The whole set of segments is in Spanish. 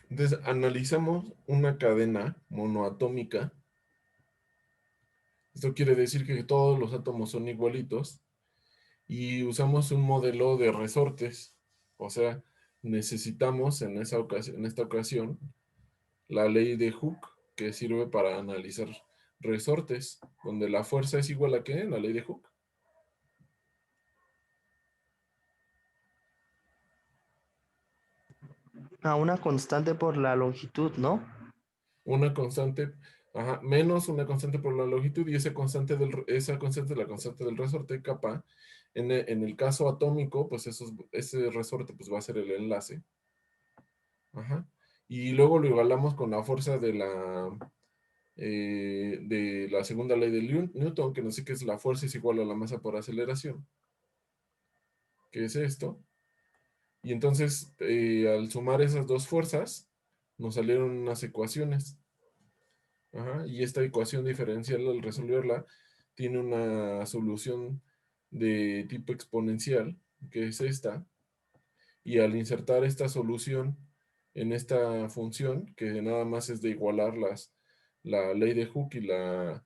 Entonces, analizamos una cadena monoatómica. Esto quiere decir que todos los átomos son igualitos y usamos un modelo de resortes. O sea, necesitamos en esta ocasión la ley de Hooke, que sirve para analizar resortes, donde la fuerza es igual a ¿qué? La ley de Hooke. A una constante por la longitud, ¿no? Una constante, ajá, menos una constante por la longitud y esa constante es la constante del resorte, kappa. En el caso atómico, pues ese resorte pues va a ser el enlace. Ajá. Y luego lo igualamos con la fuerza de la segunda ley de Newton, que nos dice que es la fuerza es igual a la masa por aceleración, que es esto. Y entonces, al sumar esas dos fuerzas, nos salieron unas ecuaciones. Ajá, y esta ecuación diferencial, al resolverla, tiene una solución de tipo exponencial, que es esta. Y al insertar esta solución en esta función, que nada más es de igualar la ley de Hooke y la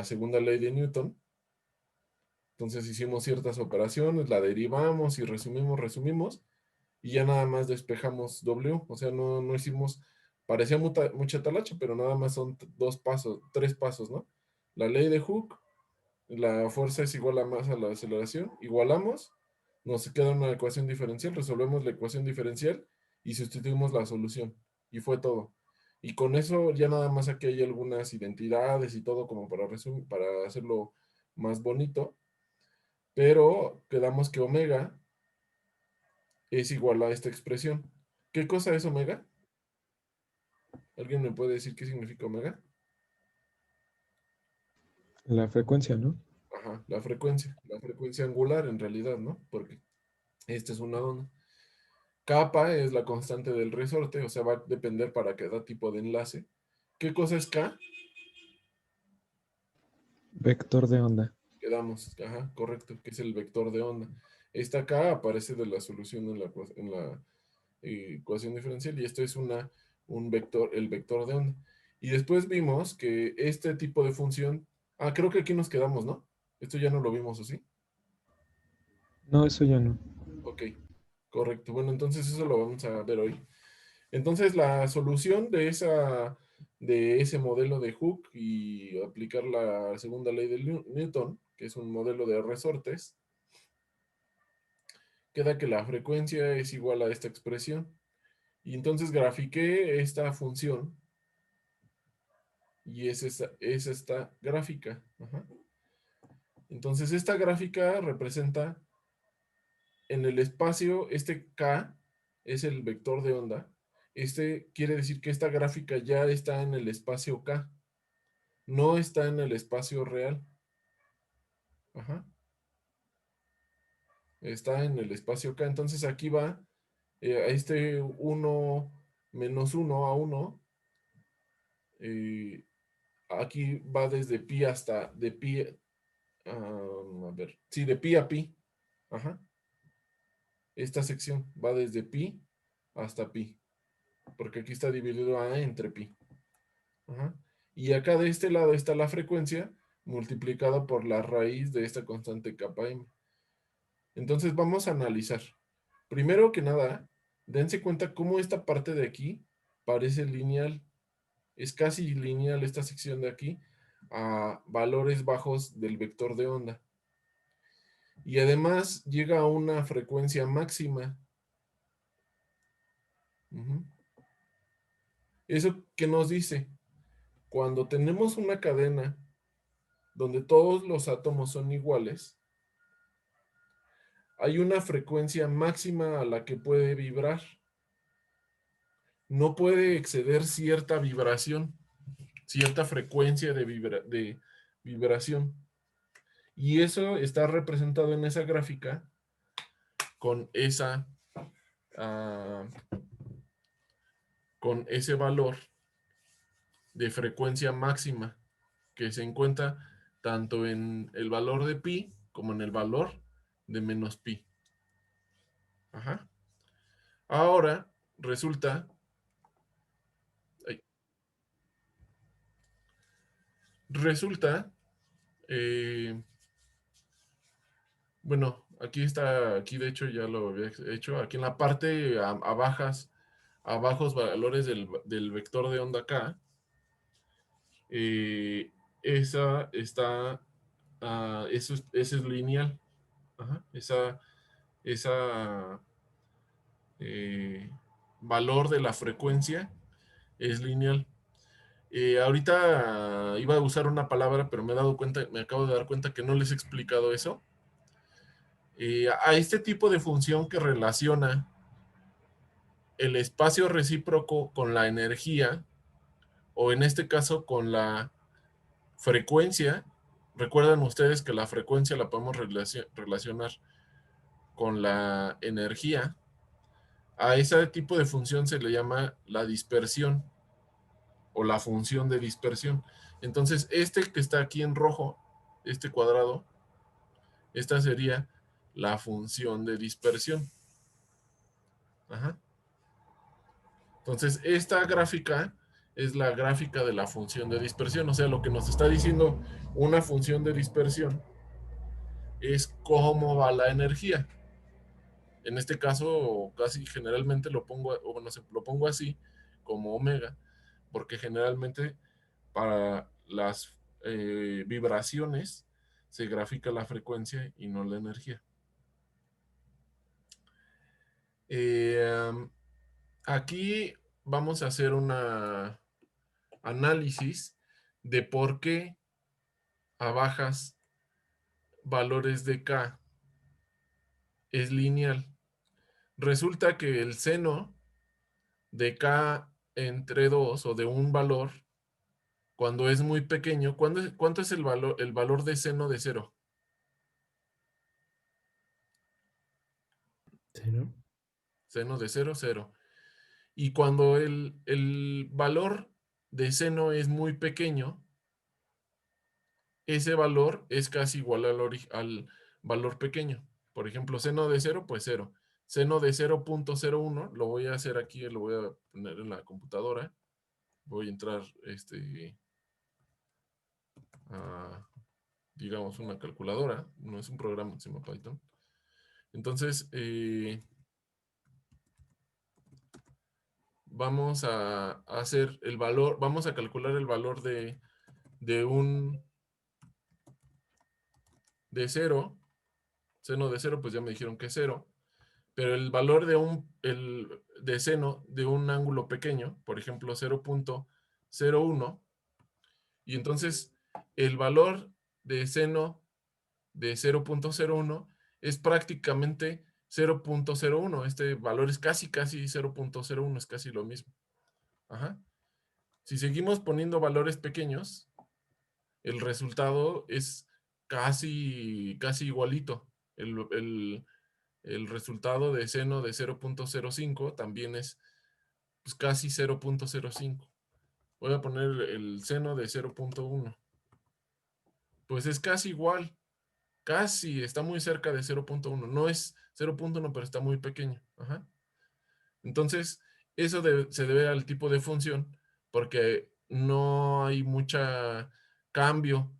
segunda ley de Newton, entonces hicimos ciertas operaciones, la derivamos y resumimos, y ya nada más despejamos W. O sea, no hicimos, parecía mucha talacha, pero nada más son dos pasos, tres pasos, ¿no? La ley de Hooke, la fuerza es igual a masa a la aceleración, igualamos, nos queda una ecuación diferencial, resolvemos la ecuación diferencial y sustituimos la solución. Y fue todo. Y con eso ya nada más aquí hay algunas identidades y todo como para resumir, para hacerlo más bonito, pero quedamos que omega es igual a esta expresión. ¿Qué cosa es omega? ¿Alguien me puede decir qué significa omega? La frecuencia, ¿no? Ajá, la frecuencia angular en realidad, ¿no? Porque esta es una onda. Kappa es la constante del resorte, o sea, va a depender para cada tipo de enlace. ¿Qué cosa es K? Vector de onda. Quedamos, ajá, correcto, que es el vector de onda. Esta K aparece de la solución en la ecuación diferencial y esto es un vector, el vector de onda. Y después vimos que este tipo de función, creo que aquí nos quedamos, ¿no? Esto ya no lo vimos, ¿o sí? No, eso ya no. Ok, correcto. Bueno, entonces eso lo vamos a ver hoy. Entonces la solución de ese modelo de Hooke y aplicar la segunda ley de Newton, que es un modelo de resortes, queda que la frecuencia es igual a esta expresión. Y entonces grafiqué esta función y es esta gráfica. Ajá. Entonces esta gráfica representa en el espacio, este K es el vector de onda. Este quiere decir que esta gráfica ya está en el espacio K, no está en el espacio real. Ajá. Está en el espacio K. Entonces aquí va a este uno menos uno a uno. eh, Aquí va desde pi hasta de pi. A ver, sí, de pi a pi. Ajá. Esta sección va desde pi hasta pi, porque aquí está dividido a entre pi. Ajá. Y acá de este lado está la frecuencia multiplicada por la raíz de esta constante kappa m. Entonces vamos a analizar. Primero que nada, dense cuenta cómo esta parte de aquí parece lineal. Es casi lineal esta sección de aquí a valores bajos del vector de onda. Y además llega a una frecuencia máxima. Ujú. ¿Eso qué nos dice? Cuando tenemos una cadena donde todos los átomos son iguales, hay una frecuencia máxima a la que puede vibrar. No puede exceder cierta vibración, cierta frecuencia de vibración. Y eso está representado en esa gráfica con ah, con ese valor de frecuencia máxima que se encuentra tanto en el valor de pi como en el valor de menos pi. Ajá. Ahora resulta Resulta, bueno, aquí está, aquí de hecho ya lo había hecho, aquí en la parte a bajos valores del vector de onda K, esa está, ese es lineal. Ajá, esa eh, valor de la frecuencia es lineal. Ahorita iba a usar una palabra, pero me acabo de dar cuenta que no les he explicado eso. A este tipo de función que relaciona el espacio recíproco con la energía, o en este caso con la frecuencia. Recuerdan ustedes que la frecuencia la podemos relacionar con la energía. A ese tipo de función se le llama la dispersión o la función de dispersión. Entonces, este que está aquí en rojo, este cuadrado, esta sería la función de dispersión. Ajá. Entonces, esta gráfica es la gráfica de la función de dispersión. O sea, lo que nos está diciendo una función de dispersión es cómo va la energía. En este caso, casi generalmente lo pongo, o bueno, lo pongo así, como omega, porque generalmente para las vibraciones se grafica la frecuencia y no la energía. Eh, Aquí vamos a hacer un análisis de por qué a bajas valores de K es lineal. Resulta que el seno de K entre 2 o de un valor, cuando es muy pequeño, ¿cuánto es el valor de seno de 0? Cero. Seno de 0, 0. Y cuando el valor de seno es muy pequeño, ese valor es casi igual al valor pequeño. Por ejemplo, seno de 0, pues 0. Seno de 0.01, lo voy a hacer aquí, lo voy a poner en la computadora. Voy a entrar, a, digamos, una calculadora. No es un programa, se llama Python. Entonces, vamos a hacer el valor, vamos a calcular el valor de 0. Seno de 0, pues ya me dijeron que es 0. Pero el valor de seno de un ángulo pequeño, por ejemplo 0.01, y entonces el valor de seno de 0.01 es prácticamente 0.01. Este valor es casi 0.01, es casi lo mismo. Ajá. Si seguimos poniendo valores pequeños, el resultado es casi igualito. El resultado de seno de 0.05 también es, pues, casi 0.05. Voy a poner el seno de 0.1. Pues es casi igual. Casi, está muy cerca de 0.1. No es 0.1, pero está muy pequeño. Ajá. Entonces, eso se debe al tipo de función, porque no hay mucha cambio.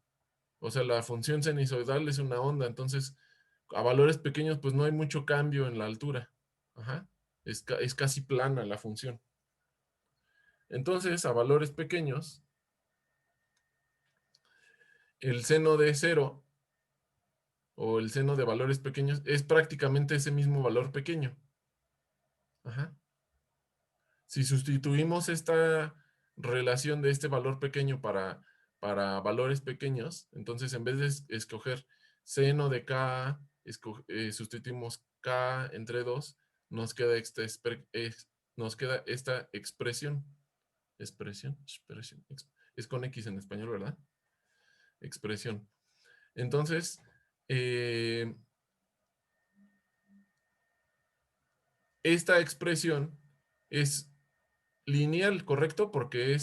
O sea, la función sinusoidal es una onda, entonces a valores pequeños pues no hay mucho cambio en la altura. Ajá. Es casi plana la función. Entonces, a valores pequeños, el seno de 0 o el seno de valores pequeños es prácticamente ese mismo valor pequeño. Ajá. Si sustituimos esta relación de este valor pequeño para valores pequeños, entonces en vez de escoger seno de K, sustituimos K entre 2, nos queda esta expresión. Es con X en español, ¿verdad? Expresión. Entonces, esta expresión es lineal, ¿correcto? Porque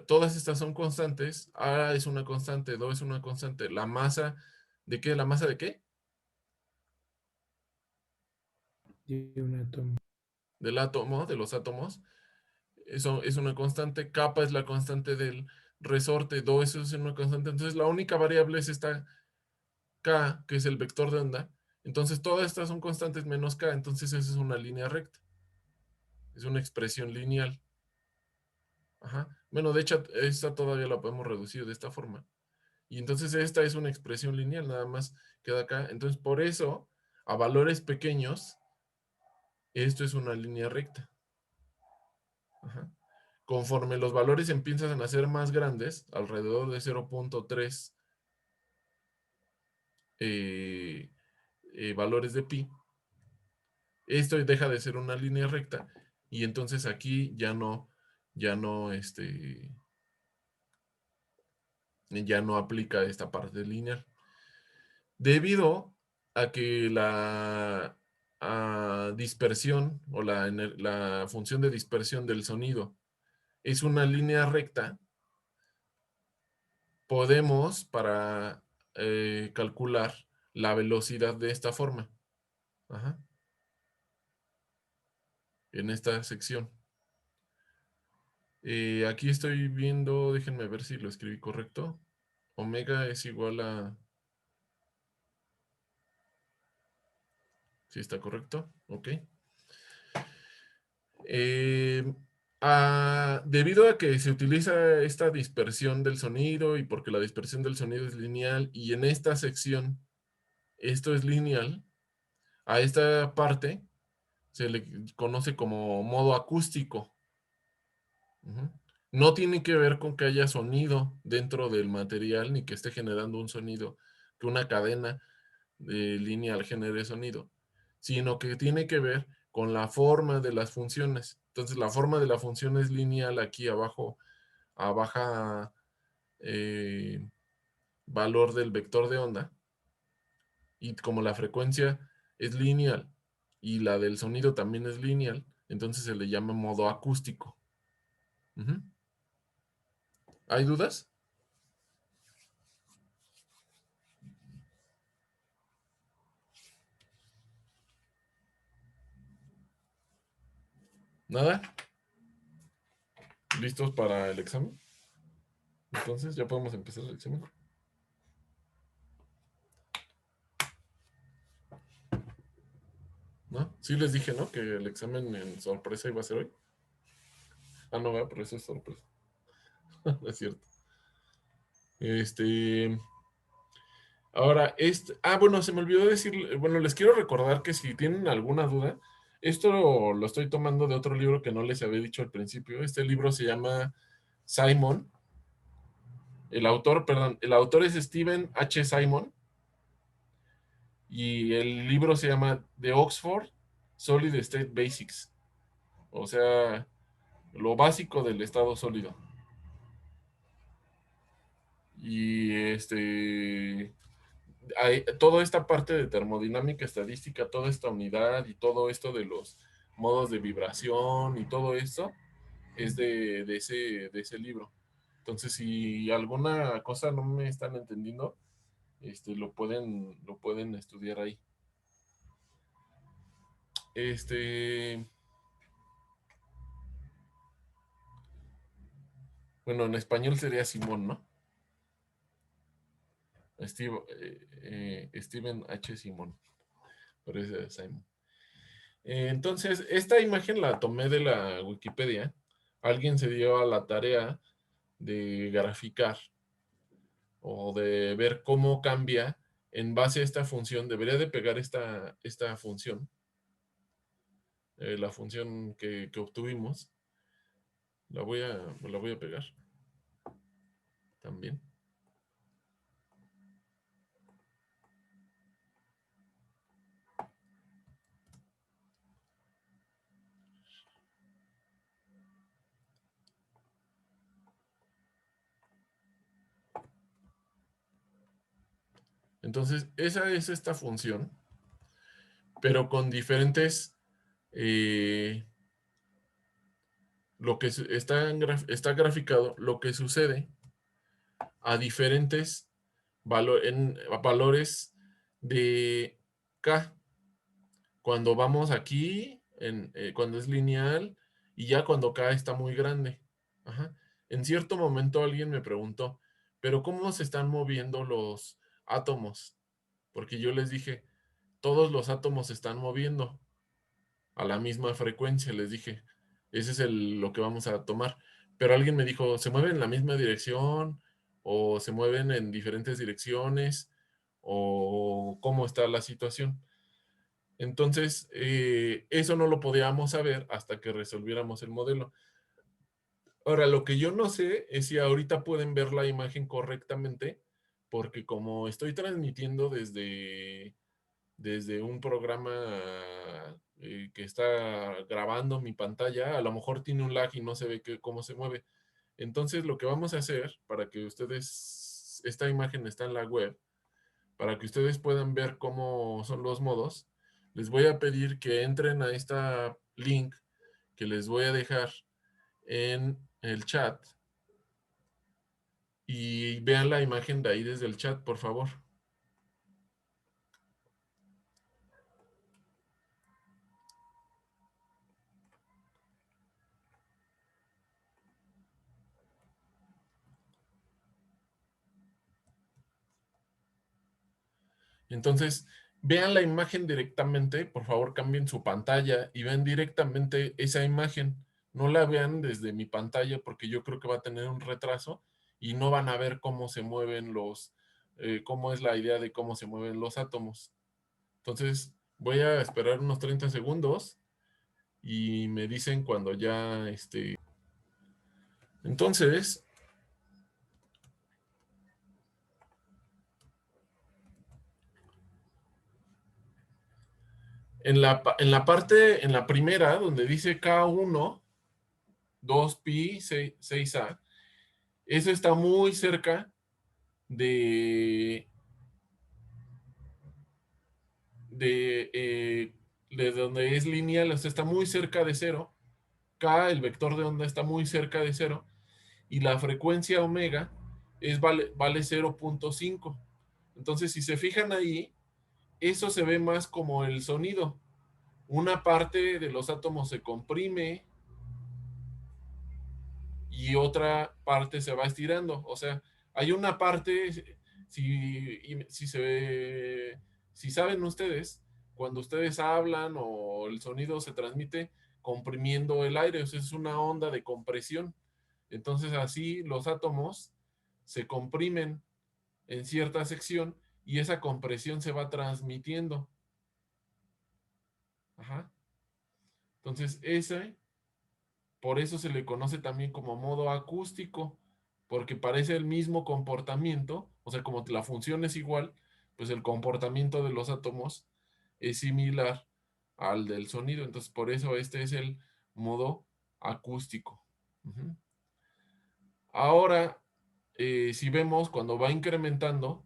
todas estas son constantes. A es una constante, Do es una constante. La masa, ¿de qué? ¿La masa de qué? Y un átomo. Del átomo, de los átomos. Eso es una constante. Kappa es la constante resorte, todo eso es una constante. Entonces la única variable es esta k, que es el vector de onda. Entonces todas estas son constantes menos k, entonces esa es una línea recta. Es una expresión lineal. Ajá. Bueno, de hecho, esta todavía la podemos reducir de esta forma. Y entonces esta es una expresión lineal, nada más queda acá. Entonces por eso, a valores pequeños, esto es una línea recta. Ajá. Conforme los valores empiezan a ser más grandes, alrededor de 0.3 valores de pi, esto deja de ser una línea recta y entonces aquí ya no, ya no aplica esta parte lineal. Debido a que la dispersión o la función de dispersión del sonido es una línea recta, podemos para calcular la velocidad de esta forma. Ajá. En esta sección. Aquí estoy viendo, déjenme ver si lo escribí correcto. Omega es igual a... ¿Sí está correcto? Ok. Debido a que se utiliza esta dispersión del sonido y porque la dispersión del sonido es lineal y en esta sección esto es lineal, a esta parte se le conoce como modo acústico. Ujú. No tiene que ver con que haya sonido dentro del material ni que esté generando un sonido, que una cadena lineal genere sonido, sino que tiene que ver con la forma de las funciones. Entonces la forma de la función es lineal aquí abajo, a baja valor del vector de onda, y como la frecuencia es lineal y la del sonido también es lineal, entonces se le llama modo acústico. Ujú. ¿Hay dudas? ¿Nada? ¿Listos para el examen? Entonces ya podemos empezar el examen. ¿No? Sí les dije, ¿no? Que el examen en sorpresa iba a ser hoy. Ah, no, pero eso es sorpresa. No es cierto. Ahora, bueno, se me olvidó decir, bueno, les quiero recordar que si tienen alguna duda, esto lo estoy tomando de otro libro que no les había dicho al principio. Este libro se llama Simon. El autor es Stephen H. Simon y el libro se llama The Oxford Solid State Basics. O sea, lo básico del estado sólido. Y toda esta parte de termodinámica estadística, toda esta unidad y todo esto de los modos de vibración y todo esto es de ese libro. Entonces, si alguna cosa no me están entendiendo, lo pueden estudiar ahí. Bueno, en español sería Simón, ¿no? Steven H. Simón. Por eso es Simon. Entonces, esta imagen la tomé de la Wikipedia. Alguien se dio a la tarea de graficar o de ver cómo cambia en base a esta función. Debería de pegar esta función, la función que obtuvimos. La voy a pegar también. Entonces, esa es esta función, pero con diferentes, lo que está graficado, lo que sucede a diferentes valores de K. Cuando vamos aquí, cuando es lineal, y ya cuando K está muy grande. Ajá. En cierto momento alguien me preguntó, ¿pero cómo se están moviendo los átomos? Porque yo les dije, todos los átomos se están moviendo a la misma frecuencia, les dije. Ese es lo que vamos a tomar. Pero alguien me dijo, ¿se mueven en la misma dirección? ¿O se mueven en diferentes direcciones? ¿O cómo está la situación? Entonces, eso no lo podíamos saber hasta que resolviéramos el modelo. Ahora, lo que yo no sé es si ahorita pueden ver la imagen correctamente, porque como estoy transmitiendo desde un programa que está grabando mi pantalla, a lo mejor tiene un lag y no se ve cómo se mueve. Entonces, lo que vamos a hacer para que ustedes, esta imagen está en la web, para que ustedes puedan ver cómo son los modos, les voy a pedir que entren a esta link que les voy a dejar en el chat y vean la imagen de ahí desde el chat, por favor. Entonces, vean la imagen directamente, por favor cambien su pantalla y vean directamente esa imagen. No la vean desde mi pantalla porque yo creo que va a tener un retraso y no van a ver cómo se mueven cómo es la idea de cómo se mueven los átomos. Entonces, voy a esperar unos 30 segundos y me dicen cuando ya, Entonces, en la primera, donde dice K1, 2pi, 6a, eso está muy cerca de, de, eh, de donde es lineal, o sea, está muy cerca de cero. K, el vector de onda, está muy cerca de cero. Y la frecuencia omega vale 0.5. Entonces, si se fijan ahí, eso se ve más como el sonido. Una parte de los átomos se comprime y otra parte se va estirando. O sea, hay una parte, si saben ustedes, cuando ustedes hablan o el sonido se transmite comprimiendo el aire, o sea, es una onda de compresión. Entonces así los átomos se comprimen en cierta sección y esa compresión se va transmitiendo. Ajá. Entonces por eso se le conoce también como modo acústico, porque parece el mismo comportamiento, o sea, como la función es igual, pues el comportamiento de los átomos es similar al del sonido. Entonces, por eso este es el modo acústico. Ujú. Ahora, si vemos cuando va incrementando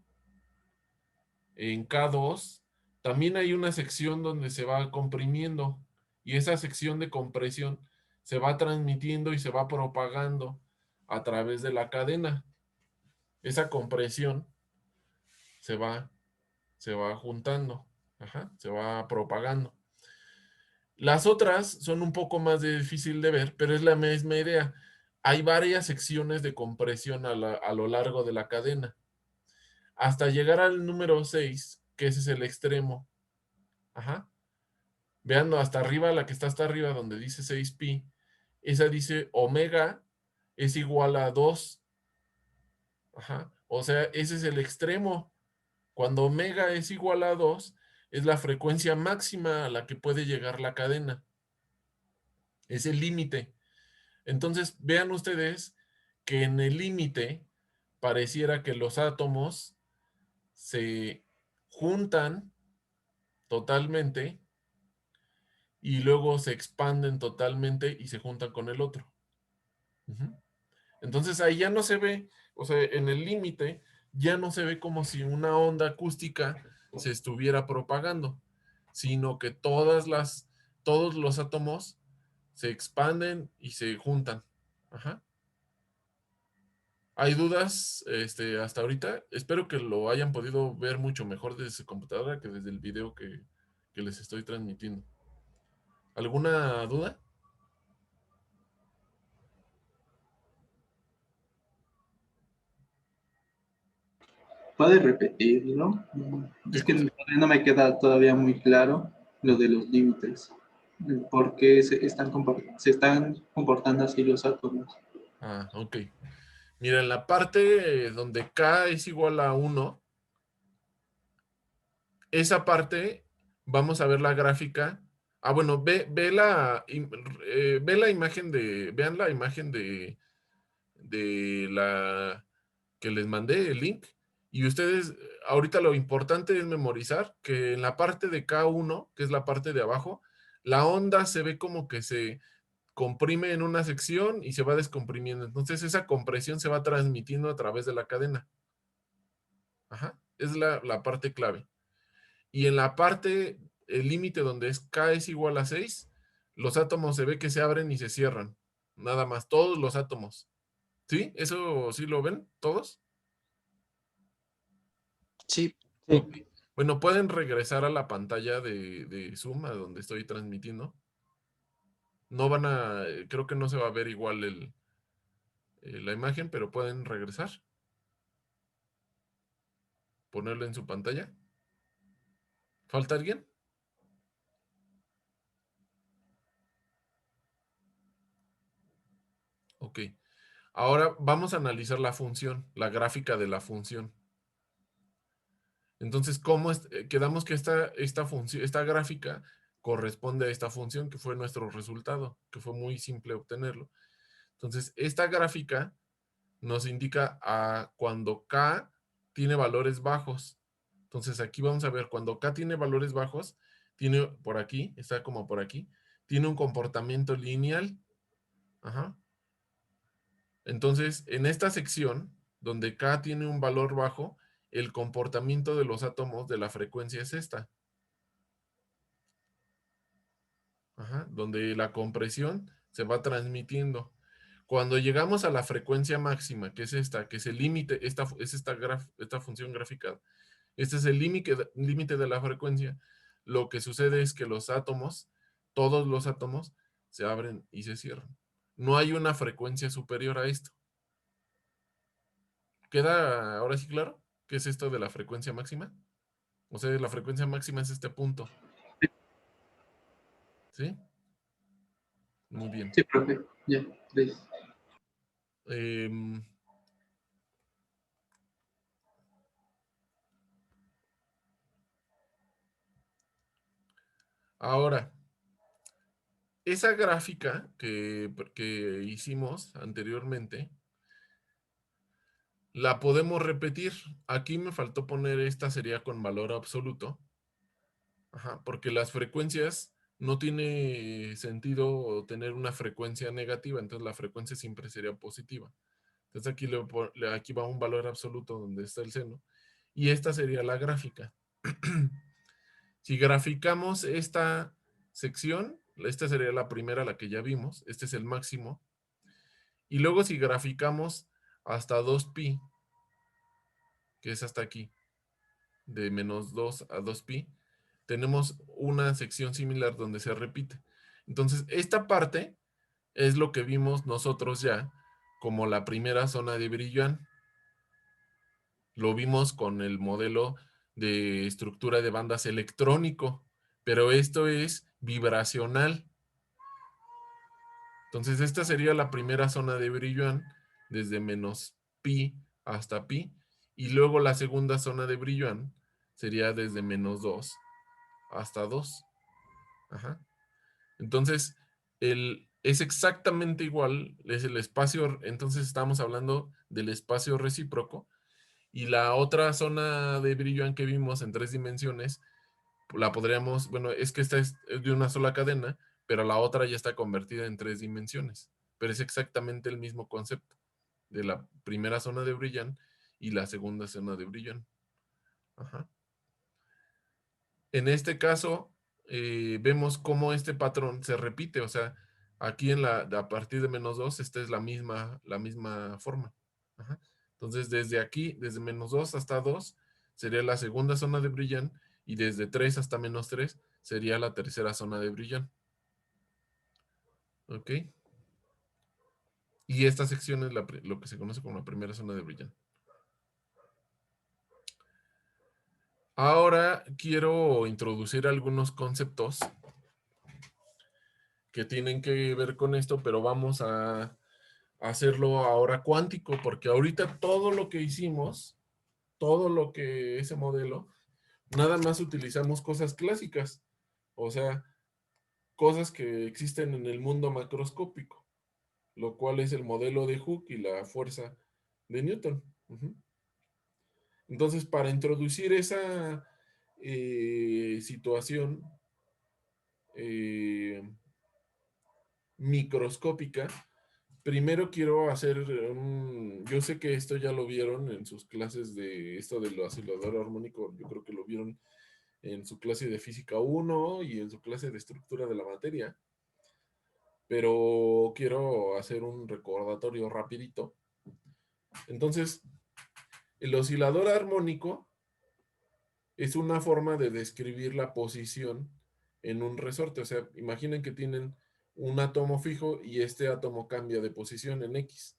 en K2, también hay una sección donde se va comprimiendo y esa sección de compresión se va transmitiendo y se va propagando a través de la cadena. Esa compresión se va, se va juntando, ajá, se va propagando. Las otras son un poco más difícil de ver, pero es la misma idea. Hay varias secciones de compresión a lo largo de la cadena, hasta llegar al número 6, que ese es el extremo. Ajá. Vean hasta arriba, la que está hasta arriba, donde dice 6pi, esa dice omega es igual a 2. Ajá. O sea, ese es el extremo. Cuando omega es igual a 2, es la frecuencia máxima a la que puede llegar la cadena. Es el límite. Entonces, vean ustedes que en el límite pareciera que los átomos se juntan totalmente y luego se expanden totalmente y se juntan con el otro. Ujú. Entonces ahí ya no se ve, o sea, en el límite ya no se ve como si una onda acústica se estuviera propagando, sino que todos los átomos se expanden y se juntan. Ajá. ¿Hay dudas, hasta ahorita? Espero que lo hayan podido ver mucho mejor desde su computadora que desde el video que les estoy transmitiendo. ¿Alguna duda? ¿Puede repetirlo? Es que todavía no me queda todavía muy claro lo de los límites. ¿Por qué se están comportando así los átomos? Ah, ok. Mira, en la parte donde K es igual a 1, esa parte, vamos a ver la gráfica. Ah, bueno, ve la imagen vean la imagen de la que les mandé, el link. Y ustedes, ahorita lo importante es memorizar que en la parte de K1, que es la parte de abajo, la onda se ve como que se comprime en una sección y se va descomprimiendo. Entonces esa compresión se va transmitiendo a través de la cadena. Ajá, es la parte clave. Y en la parte, el límite donde K es igual a 6, los átomos se ve que se abren y se cierran. Nada más, todos los átomos. ¿Sí? ¿Eso sí lo ven todos? Sí, Sí, Ok. Bueno, pueden regresar a la pantalla de Zoom, a donde estoy transmitiendo. No van a, creo que no se va a ver igual la imagen, pero pueden regresar. Ponerlo en su pantalla. ¿Falta alguien? Ok. Ahora vamos a analizar la función, la gráfica de la función. Entonces, quedamos que esta función, esta gráfica corresponde a esta función que fue nuestro resultado, que fue muy simple obtenerlo. Entonces, esta gráfica nos indica a cuando K tiene valores bajos. Entonces, aquí vamos a ver, cuando K tiene valores bajos, tiene por aquí, está como por aquí, tiene un comportamiento lineal. Ajá. Entonces, en esta sección, donde K tiene un valor bajo, el comportamiento de los átomos de la frecuencia es esta. Ajá, donde la compresión se va transmitiendo. Cuando llegamos a la frecuencia máxima, que es esta, que es el límite, esta función gráfica, este es el límite de la frecuencia, lo que sucede es que los átomos, todos los átomos, se abren y se cierran. No hay una frecuencia superior a esto. ¿Queda ahora sí claro qué es esto de la frecuencia máxima? O sea, la frecuencia máxima es este punto. ¿Sí? Muy bien. Sí, profe. Ya, tres. Em, ahora, esa gráfica que hicimos anteriormente, la podemos repetir. Aquí me faltó poner esta sería con valor absoluto. Ajá, porque las frecuencias no tiene sentido tener una frecuencia negativa, entonces la frecuencia siempre sería positiva. Entonces aquí, aquí va un valor absoluto donde está el seno. Y esta sería la gráfica. Si graficamos esta sección, esta sería la primera, la que ya vimos. Este es el máximo. Y luego si graficamos hasta 2pi, que es hasta aquí, de -2 a 2pi, tenemos una sección similar donde se repite. Entonces, esta parte es lo que vimos nosotros ya como la primera zona de Brillouin. Lo vimos con el modelo de estructura de bandas electrónico, pero esto es vibracional. Entonces, esta sería la primera zona de Brillouin, desde -pi hasta pi, y luego la segunda zona de Brillouin sería desde -2 hasta 2. Ajá. Entonces, es exactamente igual, es el espacio, entonces estamos hablando del espacio recíproco, y la otra zona de Brillouin que vimos en 3 dimensiones, la podríamos, bueno, es que esta es de una sola cadena, pero la otra ya está convertida en 3 dimensiones. Pero es exactamente el mismo concepto de la primera zona de Brillouin y la segunda zona de Brillouin. Ajá. En este caso, vemos cómo este patrón se repite, o sea, aquí a partir de -2, esta es la misma forma. Ajá. Entonces, desde aquí, desde -2 hasta 2, sería la segunda zona de Brillouin, y desde 3 hasta -3 sería la tercera zona de Brillouin. ¿Ok? Y esta sección es lo que se conoce como la primera zona de Brillouin. Ahora quiero introducir algunos conceptos que tienen que ver con esto, pero vamos a hacerlo ahora cuántico, porque ahorita todo lo que hicimos, todo lo que ese modelo, nada más utilizamos cosas clásicas, o sea, cosas que existen en el mundo macroscópico, lo cual es el modelo de Hooke y la fuerza de Newton. Ujú. Entonces, para introducir esa situación eh, microscópica, primero quiero hacer yo sé que esto ya lo vieron en sus clases de esto del oscilador armónico, yo creo que lo vieron en su clase de física 1 y en su clase de estructura de la materia, pero quiero hacer un recordatorio rapidito. Entonces, el oscilador armónico es una forma de describir la posición en un resorte. O sea, imaginen que tienen un átomo fijo y este átomo cambia de posición en X,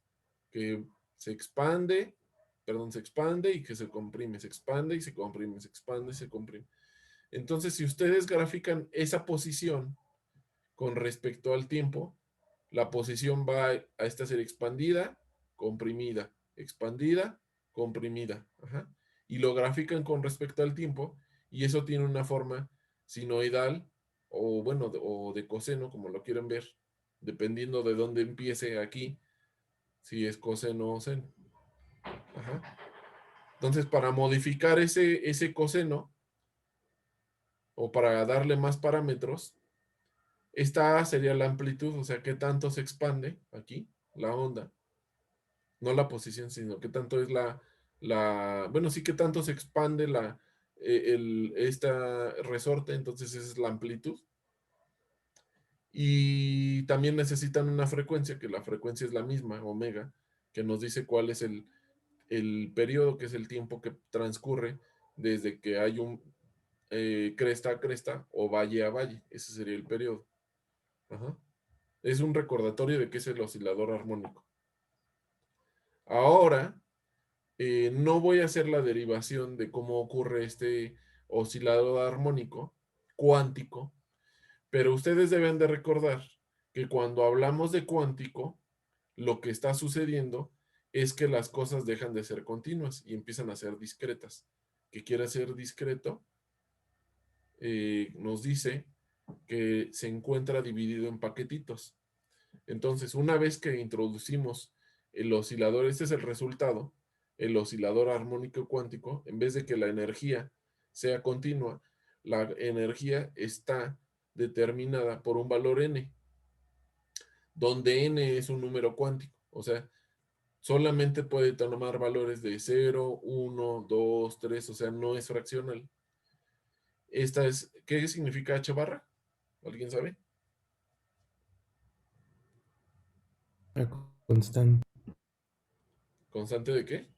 que se expande, perdón, se expande y que se comprime, se expande y se comprime, se expande y se comprime. Entonces, si ustedes grafican esa posición con respecto al tiempo, la posición va a esta ser expandida, comprimida, comprimida. Ajá. Y lo grafican con respecto al tiempo y eso tiene una forma sinoidal o bueno, o de coseno, como lo quieran ver, dependiendo de dónde empiece aquí, si es coseno o seno. Ajá. Entonces, para modificar ese coseno o para darle más parámetros, esta sería la amplitud, o sea, qué tanto se expande aquí la onda, no la posición, sino qué tanto es bueno, sí, qué tanto se expande esta resorte, entonces esa es la amplitud. Y también necesitan una frecuencia, que la frecuencia es la misma, omega, que nos dice cuál es el periodo, que es el tiempo que transcurre desde que hay un cresta a cresta o valle a valle. Ese sería el periodo. Ajá. Es un recordatorio de que es el oscilador armónico. Ahora, no voy a hacer la derivación de cómo ocurre este oscilador armónico cuántico, pero ustedes deben de recordar que cuando hablamos de cuántico, lo que está sucediendo es que las cosas dejan de ser continuas y empiezan a ser discretas. ¿Qué quiere ser discreto? Nos dice que se encuentra dividido en paquetitos. Entonces, una vez que introducimos el oscilador, este es el resultado, el oscilador armónico cuántico, en vez de que la energía sea continua, la energía está determinada por un valor n, donde n es un número cuántico, o sea, solamente puede tomar valores de 0, 1, 2, 3, o sea, no es fraccional. ¿Qué significa h barra? ¿Alguien sabe? La constante. ¿Constante de qué?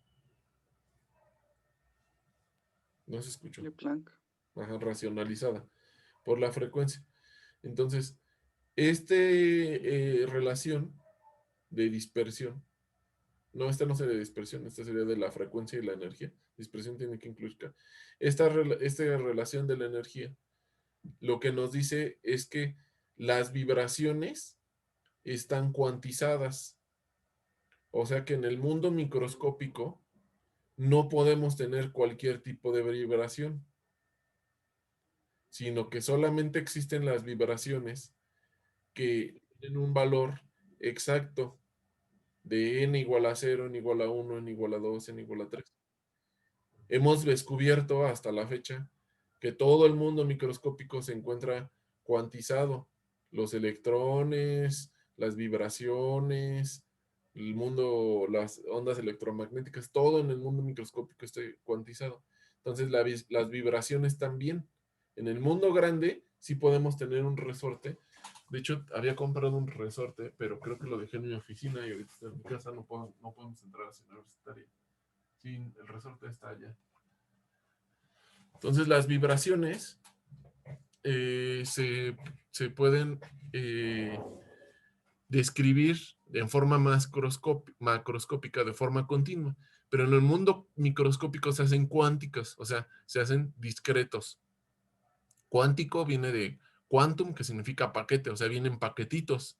No se escuchó. De Planck. Ajá, racionalizada por la frecuencia. Entonces, relación de dispersión, no, esta no sería de dispersión, esta sería de la frecuencia y la energía. Dispersión tiene que incluir K. Esta relación de la energía, lo que nos dice es que las vibraciones están cuantizadas. O sea que en el mundo microscópico no podemos tener cualquier tipo de vibración, sino que solamente existen las vibraciones que tienen un valor exacto de n igual a 0, n igual a 1, n igual a 2, n igual a 3. Hemos descubierto hasta la fecha que todo el mundo microscópico se encuentra cuantizado. Los electrones, las vibraciones, el mundo, las ondas electromagnéticas, todo en el mundo microscópico está cuantizado. Entonces, las vibraciones también. En el mundo grande sí podemos tener un resorte. De hecho, había comprado un resorte, pero creo que lo dejé en mi oficina y ahorita está en mi casa, no podemos entrar a la universitaria. Sí, el resorte está allá. Entonces, las vibraciones se pueden describir de forma macroscópica, de forma continua. pero en el mundo microscópico se hacen cuánticos, o sea, se hacen discretos. Cuántico viene de quantum, que significa paquete, o sea, vienen paquetitos.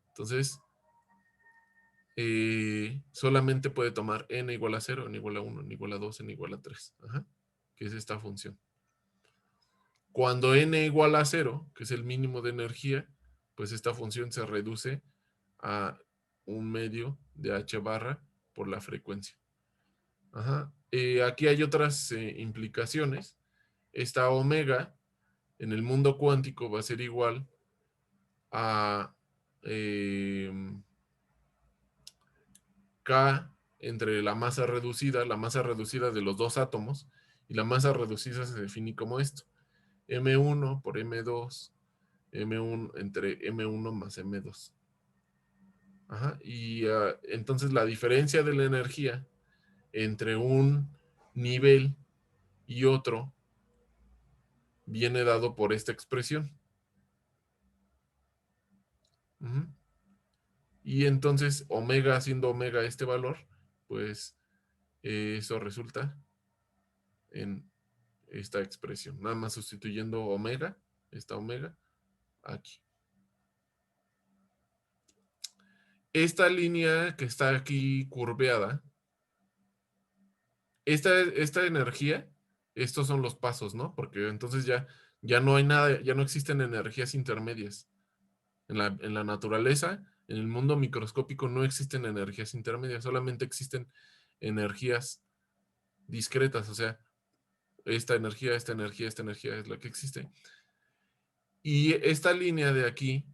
Entonces, solamente puede tomar n igual a 0, n igual a 1, n igual a 2, n igual a 3, que es esta función. Cuando n igual a 0, que es el mínimo de energía, pues esta función se reduce a 1/2 de h barra por la frecuencia. Aquí hay otras implicaciones. Esta omega en el mundo cuántico va a ser igual a K entre la masa reducida de los dos átomos, y la masa reducida se define como esto: M1 por M2, M1 entre M1 más M2. Y entonces la diferencia de la energía entre un nivel y otro viene dado por esta expresión. Y entonces omega, siendo omega este valor, pues eso resulta en esta expresión. Nada más sustituyendo omega, esta omega, aquí. Esta línea que está aquí curveada, esta energía, estos son los pasos, ¿no? Porque entonces ya no hay nada, ya no existen energías intermedias. En la naturaleza, en el mundo microscópico, no existen energías intermedias, solamente existen energías discretas, o sea, esta energía es la que existe. Y esta línea de aquí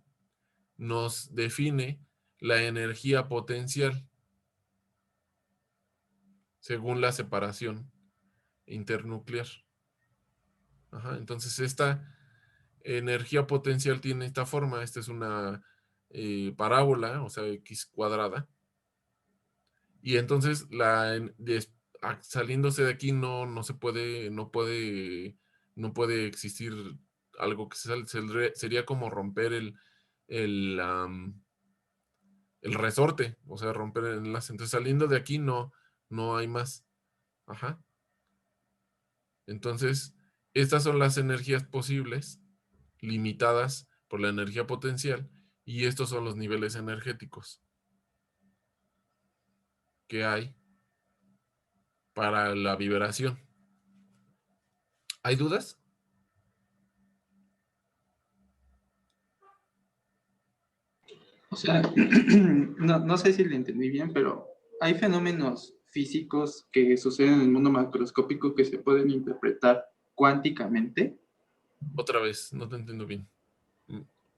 nos define la energía potencial según la separación internuclear. Entonces esta energía potencial tiene esta forma. Esta es una parábola, o sea, x cuadrada. Y entonces saliéndose de aquí no puede existir algo que sería como romper el resorte, o sea, romper el enlace. Entonces, saliendo de aquí no hay más. Entonces, estas son las energías posibles, limitadas por la energía potencial, y estos son los niveles energéticos que hay para la vibración. ¿Hay dudas? O sea, no sé si le entendí bien, pero hay fenómenos físicos que suceden en el mundo macroscópico que se pueden interpretar cuánticamente. Otra vez, no te entiendo bien.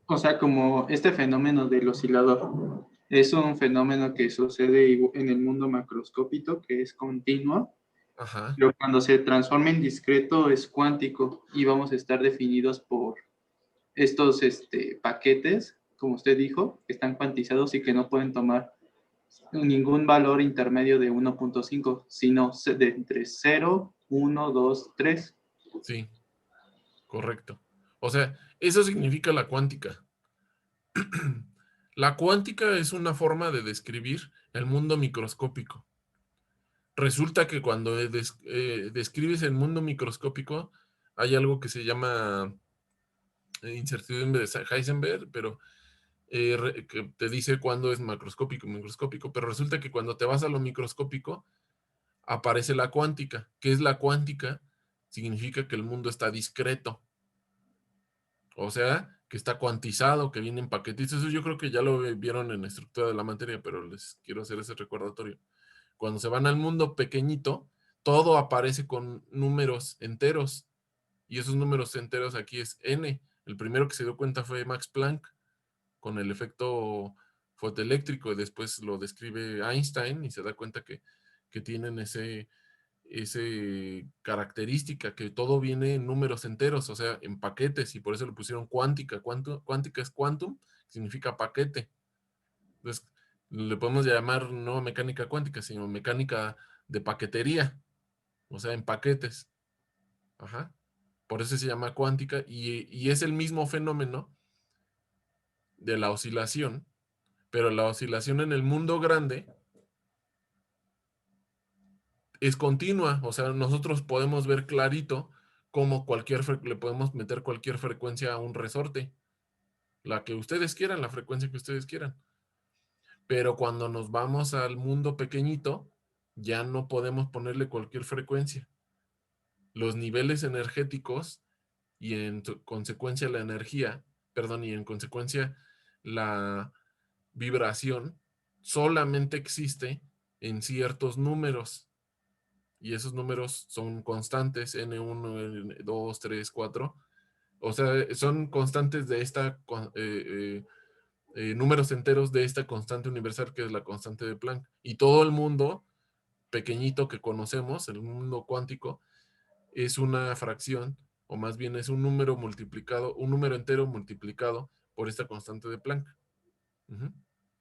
O sea, como este fenómeno del oscilador es un fenómeno que sucede en el mundo macroscópico, que es continuo, pero cuando se transforma en discreto es cuántico y vamos a estar definidos por estos paquetes, como usted dijo, que están cuantizados y que no pueden tomar ningún valor intermedio de 1.5, sino de entre 0, 1, 2, 3. Sí, correcto. O sea, eso significa la cuántica. La cuántica es una forma de describir el mundo microscópico. Resulta que cuando describes el mundo microscópico, hay algo que se llama incertidumbre de Heisenberg, pero que te dice cuándo es macroscópico, microscópico, pero resulta que cuando te vas a lo microscópico, aparece la cuántica. ¿Qué es la cuántica? Significa que el mundo está discreto. O sea, que está cuantizado, que viene en paquetitos. Eso yo creo que ya lo vieron en la estructura de la materia, pero les quiero hacer ese recordatorio. Cuando se van al mundo pequeñito, todo aparece con números enteros. Y esos números enteros aquí es n. El primero que se dio cuenta fue Max Planck, con el efecto fotoeléctrico, y después lo describe Einstein y se da cuenta que tienen ese característica, que todo viene en números enteros, o sea, en paquetes, y por eso le pusieron cuántica. Cuántica es quantum, significa paquete. Entonces, le podemos llamar no mecánica cuántica, sino mecánica de paquetería, o sea, en paquetes. Por eso se llama cuántica, y es el mismo fenómeno de la oscilación, pero la oscilación en el mundo grande es continua, o sea, nosotros podemos ver clarito cómo le podemos meter cualquier frecuencia a un resorte, la que ustedes quieran, la frecuencia que ustedes quieran. Pero cuando nos vamos al mundo pequeñito, ya no podemos ponerle cualquier frecuencia. Los niveles energéticos y en consecuencia la energía, perdón, y en consecuencia la vibración solamente existe en ciertos números. Y esos números son constantes, N1, N2, 3, 4. O sea, son constantes de esta, números enteros de esta constante universal que es la constante de Planck. Y todo el mundo pequeñito que conocemos, el mundo cuántico, es una fracción, o más bien es un número multiplicado, un número entero multiplicado por esta constante de Planck. Uh-huh.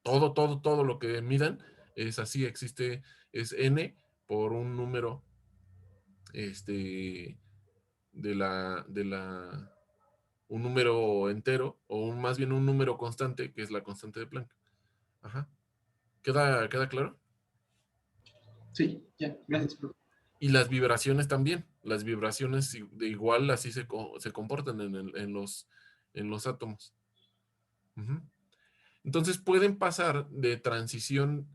Todo lo que midan es así, existe, es n por un número un número entero, o más bien un número constante, que es la constante de Planck. Ajá. ¿Queda claro? Sí, ya, gracias, profe. Y las vibraciones también. Las vibraciones de igual así se comportan en los átomos. Uh-huh. Entonces pueden pasar de transición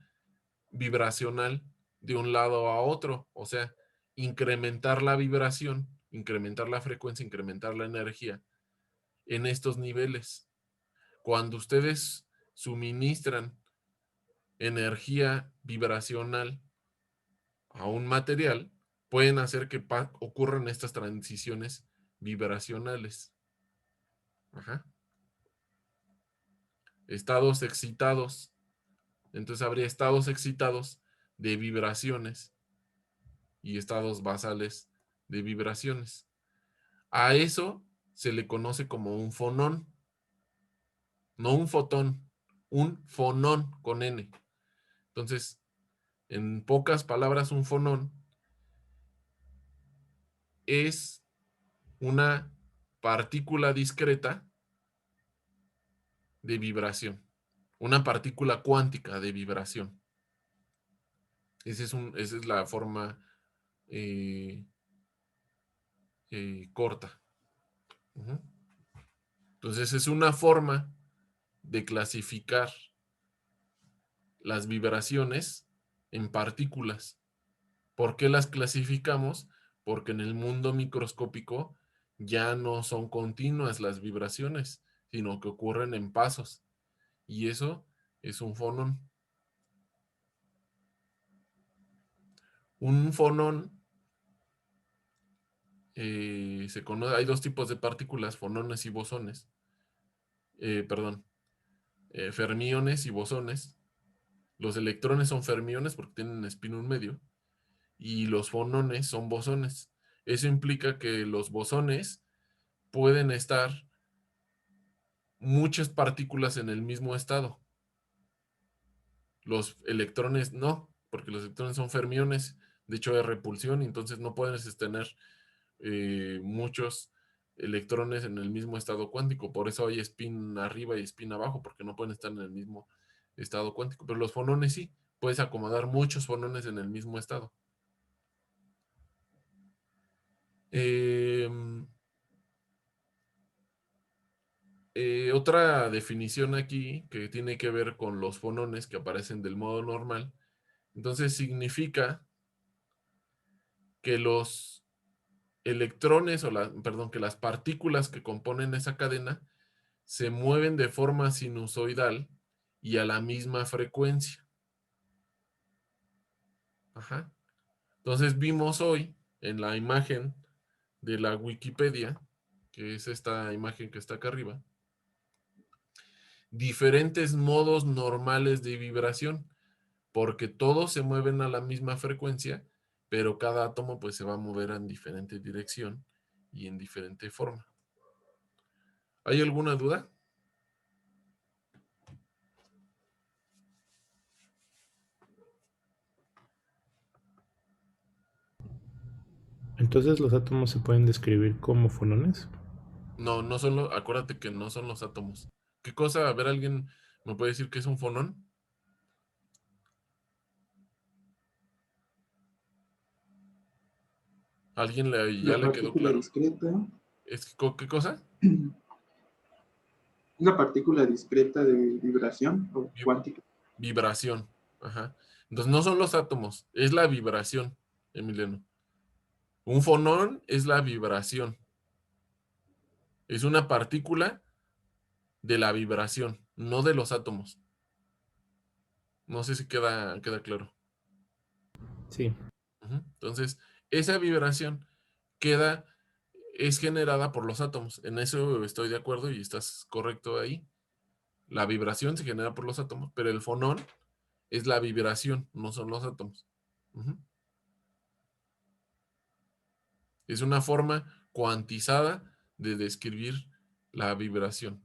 vibracional de un lado a otro. O sea, incrementar la vibración, incrementar la frecuencia, incrementar la energía en estos niveles. Cuando ustedes suministran energía vibracional a un material, pueden hacer que ocurran estas transiciones vibracionales. Ajá. Estados excitados. Entonces habría estados excitados de vibraciones y estados basales de vibraciones. A eso se le conoce como un fonón. No un fotón, un fonón con N. Entonces, en pocas palabras, un fonón es una partícula discreta de vibración, una partícula cuántica de vibración. Esa es la forma corta. Uh-huh. Entonces es una forma de clasificar las vibraciones en partículas. ¿Por qué las clasificamos? Porque en el mundo microscópico ya no son continuas las vibraciones, sino que ocurren en pasos. Y eso es un fonón. Un fonón, hay dos tipos de partículas, fonones y bosones. Fermiones y bosones. Los electrones son fermiones porque tienen spin un medio. Y los fonones son bosones. Eso implica que los bosones pueden estar muchas partículas en el mismo estado. Los electrones no, porque los electrones son fermiones, de hecho hay repulsión, y entonces no puedes tener muchos electrones en el mismo estado cuántico. Por eso hay spin arriba y spin abajo, porque no pueden estar en el mismo estado cuántico. Pero los fonones sí, puedes acomodar muchos fonones en el mismo estado. Otra definición aquí que tiene que ver con los fonones que aparecen del modo normal. Entonces significa que los electrones, que las partículas que componen esa cadena se mueven de forma sinusoidal y a la misma frecuencia. Ajá. Entonces vimos hoy en la imagen de la Wikipedia, que es esta imagen que está acá arriba, diferentes modos normales de vibración, porque todos se mueven a la misma frecuencia, pero cada átomo pues se va a mover en diferente dirección y en diferente forma. ¿Hay alguna duda? Entonces los átomos se pueden describir como fonones. No, no son acuérdate que no son los átomos. ¿Qué cosa? A ver, ¿alguien me puede decir qué es un fonón? ¿Alguien ya La le quedó partícula claro? discreta. ¿Qué cosa? La partícula discreta de vibración o Vi- cuántica. Vibración. Ajá. Entonces no son los átomos, es la vibración, Emiliano. Un fonón es la vibración. Es una partícula de la vibración, no de los átomos. No sé si queda claro. Sí. Entonces, esa vibración queda, es generada por los átomos. En eso estoy de acuerdo y estás correcto ahí. La vibración se genera por los átomos, pero el fonón es la vibración, no son los átomos. Es una forma cuantizada de describir la vibración.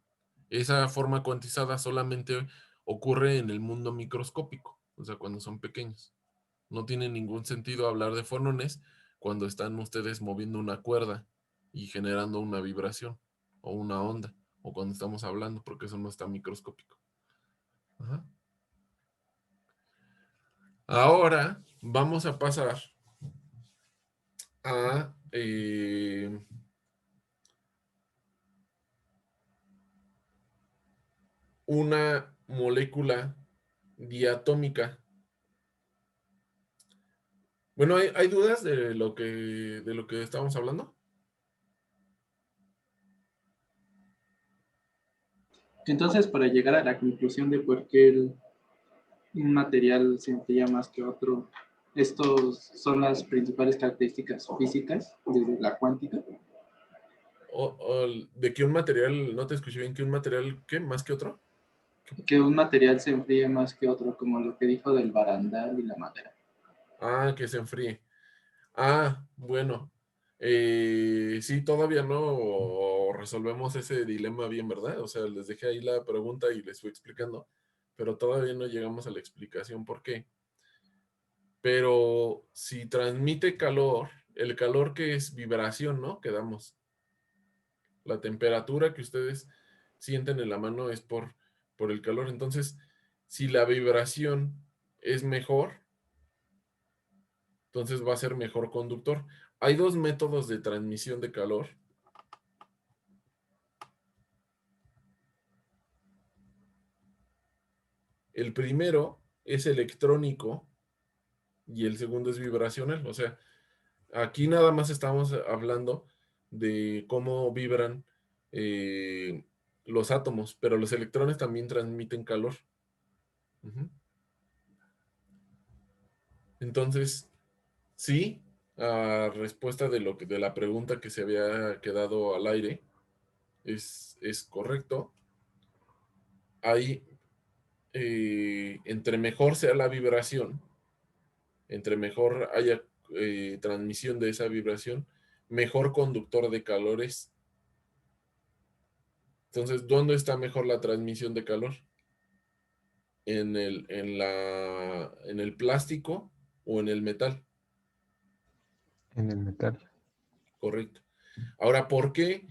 Esa forma cuantizada solamente ocurre en el mundo microscópico, o sea, cuando son pequeños. No tiene ningún sentido hablar de fonones cuando están ustedes moviendo una cuerda y generando una vibración o una onda, o cuando estamos hablando, porque eso no está microscópico. Ajá. Ahora vamos a pasar a una molécula diatómica. Bueno, ¿hay dudas de lo que estamos hablando? Entonces, para llegar a la conclusión de por qué un material se enfría más que otro, estos son las principales características físicas desde la cuántica. De que un material, no te escuché bien, que un material, ¿qué? ¿Más que otro? Que un material se enfríe más que otro, como lo que dijo del barandal y la madera. Ah, que se enfríe. Ah, bueno. Sí, todavía no resolvemos ese dilema bien, ¿verdad? O sea, les dejé ahí la pregunta y les fui explicando, pero todavía no llegamos a la explicación por qué. Pero si transmite calor, el calor que es vibración, ¿no? Que damos. La temperatura que ustedes sienten en la mano es por el calor. Entonces, si la vibración es mejor, entonces va a ser mejor conductor. Hay dos métodos de transmisión de calor. El primero es electrónico y el segundo es vibracional. O sea, aquí nada más estamos hablando de cómo vibran los átomos, pero los electrones también transmiten calor. Ujú. Entonces, sí, a respuesta de la pregunta que se había quedado al aire, es correcto. Hay, entre mejor sea la vibración, entre mejor haya transmisión de esa vibración, mejor conductor de calores. Entonces, ¿dónde está mejor la transmisión de calor? ¿En el plástico o en el metal? En el metal. Correcto. Ahora, ¿por qué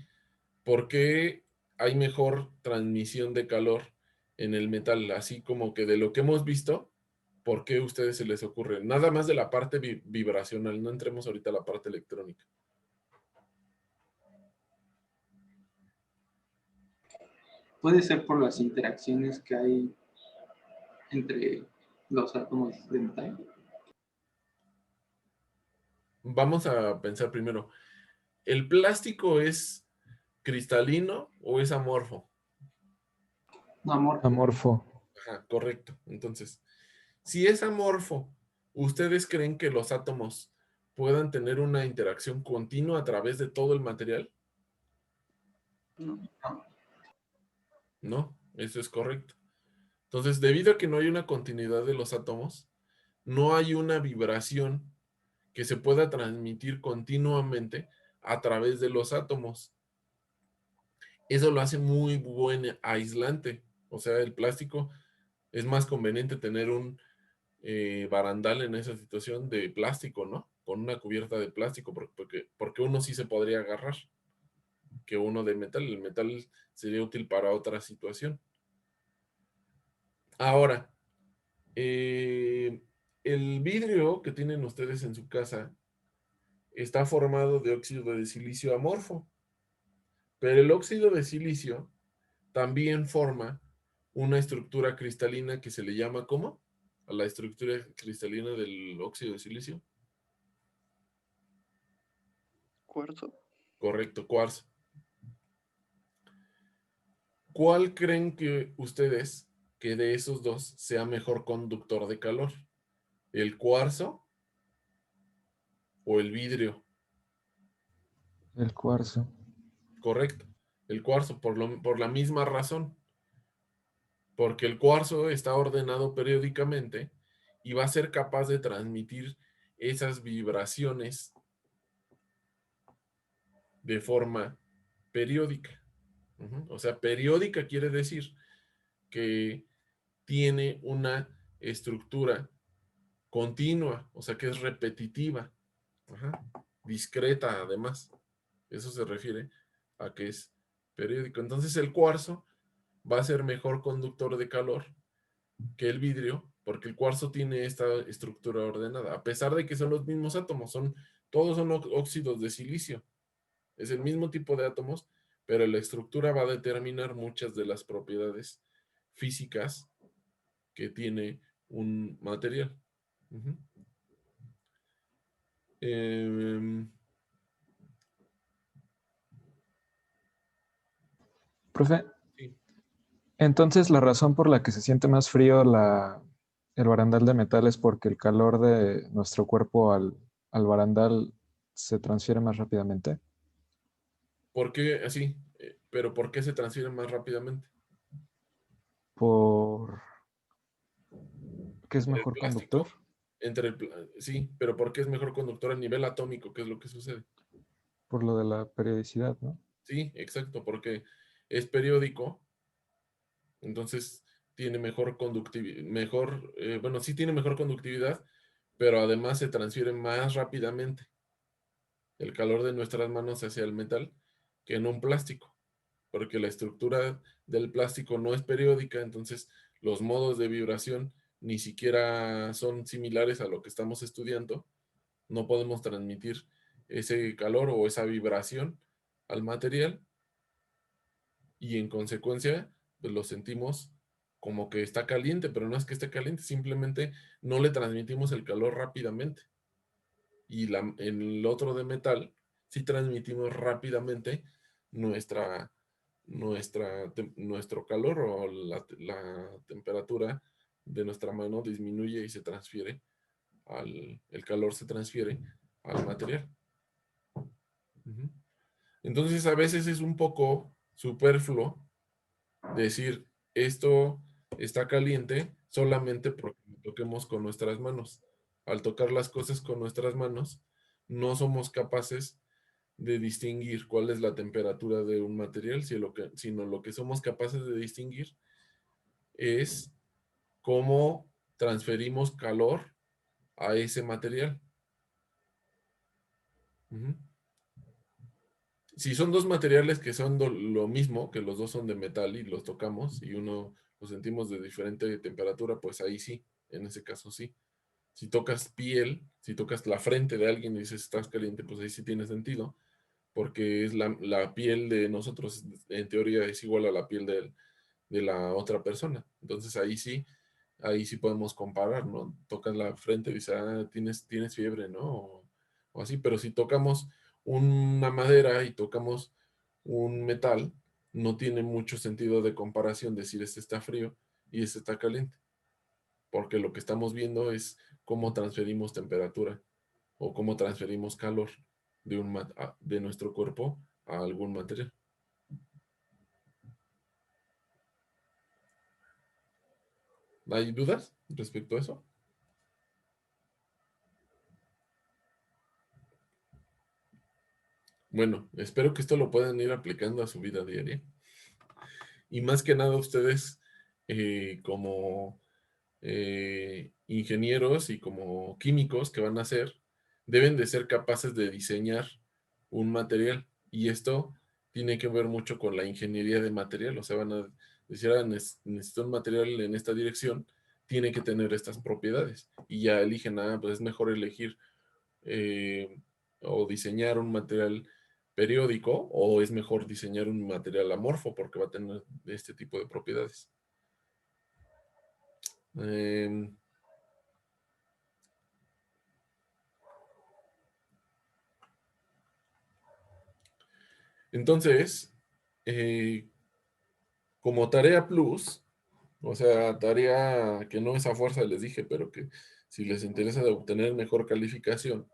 hay mejor transmisión de calor en el metal? Así como que de lo que hemos visto, ¿por qué a ustedes se les ocurre? Nada más de la parte vibracional, no entremos ahorita a la parte electrónica. Puede ser por las interacciones que hay entre los átomos de metal. Vamos a pensar primero, ¿el plástico es cristalino o es amorfo? No, amor. Amorfo. Ajá, correcto. Entonces, si es amorfo, ¿ustedes creen que los átomos puedan tener una interacción continua a través de todo el material? No. No, eso es correcto. Entonces, debido a que no hay una continuidad de los átomos, no hay una vibración que se pueda transmitir continuamente a través de los átomos. Eso lo hace muy buen aislante. O sea, el plástico es más conveniente tener un barandal en esa situación de plástico, ¿no? Con una cubierta de plástico, porque uno sí se podría agarrar que uno de metal. El metal sería útil para otra situación. Ahora, el vidrio que tienen ustedes en su casa está formado de óxido de silicio amorfo, pero el óxido de silicio también forma una estructura cristalina que se le llama, ¿cómo? A la estructura cristalina del óxido de silicio. Cuarzo. Correcto, cuarzo. ¿Cuál creen que ustedes que de esos dos sea mejor conductor de calor? ¿El cuarzo o el vidrio? El cuarzo. Correcto, el cuarzo por la misma razón, porque el cuarzo está ordenado periódicamente y va a ser capaz de transmitir esas vibraciones de forma periódica. O sea, periódica quiere decir que tiene una estructura continua, o sea, que es repetitiva, discreta además. Eso se refiere a que es periódico. Entonces el cuarzo va a ser mejor conductor de calor que el vidrio, porque el cuarzo tiene esta estructura ordenada, a pesar de que son los mismos átomos, todos son óxidos de silicio. Es el mismo tipo de átomos, pero la estructura va a determinar muchas de las propiedades físicas que tiene un material. Profe, Sí. entonces la razón por la que se siente más frío el barandal de metal es porque el calor de nuestro cuerpo al barandal se transfiere más rápidamente. ¿Por qué así? Pero ¿por qué se transfieren más rápidamente? ¿Por qué es Entre el mejor conductor? plástico, sí, pero ¿por qué es mejor conductor a nivel atómico? ¿Qué es lo que sucede? Por lo de la periodicidad, ¿no? Sí, exacto, porque es periódico, entonces tiene mejor conductividad, bueno, sí tiene mejor conductividad, pero además se transfiere más rápidamente el calor de nuestras manos hacia el metal que en un plástico, porque la estructura del plástico no es periódica, entonces los modos de vibración ni siquiera son similares a lo que estamos estudiando. No podemos transmitir ese calor o esa vibración al material y en consecuencia pues lo sentimos como que está caliente, pero no es que esté caliente, simplemente no le transmitimos el calor rápidamente. Y en el otro de metal sí transmitimos rápidamente nuestra, nuestro calor o la temperatura de nuestra mano disminuye y se transfiere el calor se transfiere al material. Entonces a veces es un poco superfluo decir esto está caliente solamente porque lo toquemos con nuestras manos. Al tocar las cosas con nuestras manos, no somos capaces de distinguir cuál es la temperatura de un material, sino lo que somos capaces de distinguir es cómo transferimos calor a ese material. Si son dos materiales que son lo mismo, que los dos son de metal y los tocamos y uno lo sentimos de diferente temperatura, pues ahí sí, en ese caso sí. Si tocas piel, si tocas la frente de alguien y dices estás caliente, pues ahí sí tiene sentido, porque es la piel de nosotros, en teoría es igual a la piel de la otra persona. Entonces ahí sí podemos comparar, ¿no? Tocas la frente y dices, tienes fiebre, ¿no? O así, pero si tocamos una madera y tocamos un metal, no tiene mucho sentido de comparación decir este está frío y este está caliente, porque lo que estamos viendo es cómo transferimos temperatura o cómo transferimos calor de nuestro cuerpo a algún material. ¿Hay dudas respecto a eso? Bueno, espero que esto lo puedan ir aplicando a su vida diaria. Y más que nada ustedes como ingenieros y como químicos que van a ser, deben de ser capaces de diseñar un material. Y esto tiene que ver mucho con la ingeniería de material. O sea, van a decir, necesito un material en esta dirección, tiene que tener estas propiedades. Y ya eligen, pues es mejor elegir o diseñar un material periódico, o es mejor diseñar un material amorfo porque va a tener este tipo de propiedades. Entonces, como tarea plus, o sea, tarea que no es a fuerza, les dije, pero que si les interesa de obtener mejor calificación,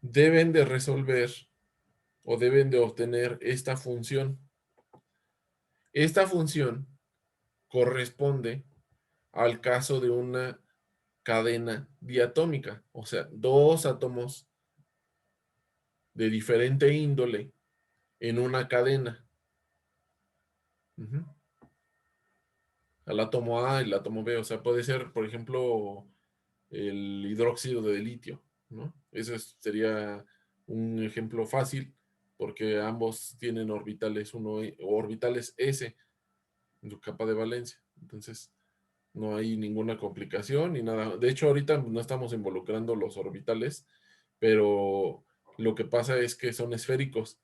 deben de resolver o deben de obtener esta función. Esta función corresponde al caso de una cadena diatómica, o sea, dos átomos de diferente índole en una cadena. Al átomo A y el átomo B, o sea, puede ser, por ejemplo, el hidróxido de litio, ¿no? Ese sería un ejemplo fácil, porque ambos tienen orbitales 1 o orbitales S en su capa de valencia. Entonces, no hay ninguna complicación ni nada. De hecho, ahorita no estamos involucrando los orbitales, pero lo que pasa es que son esféricos.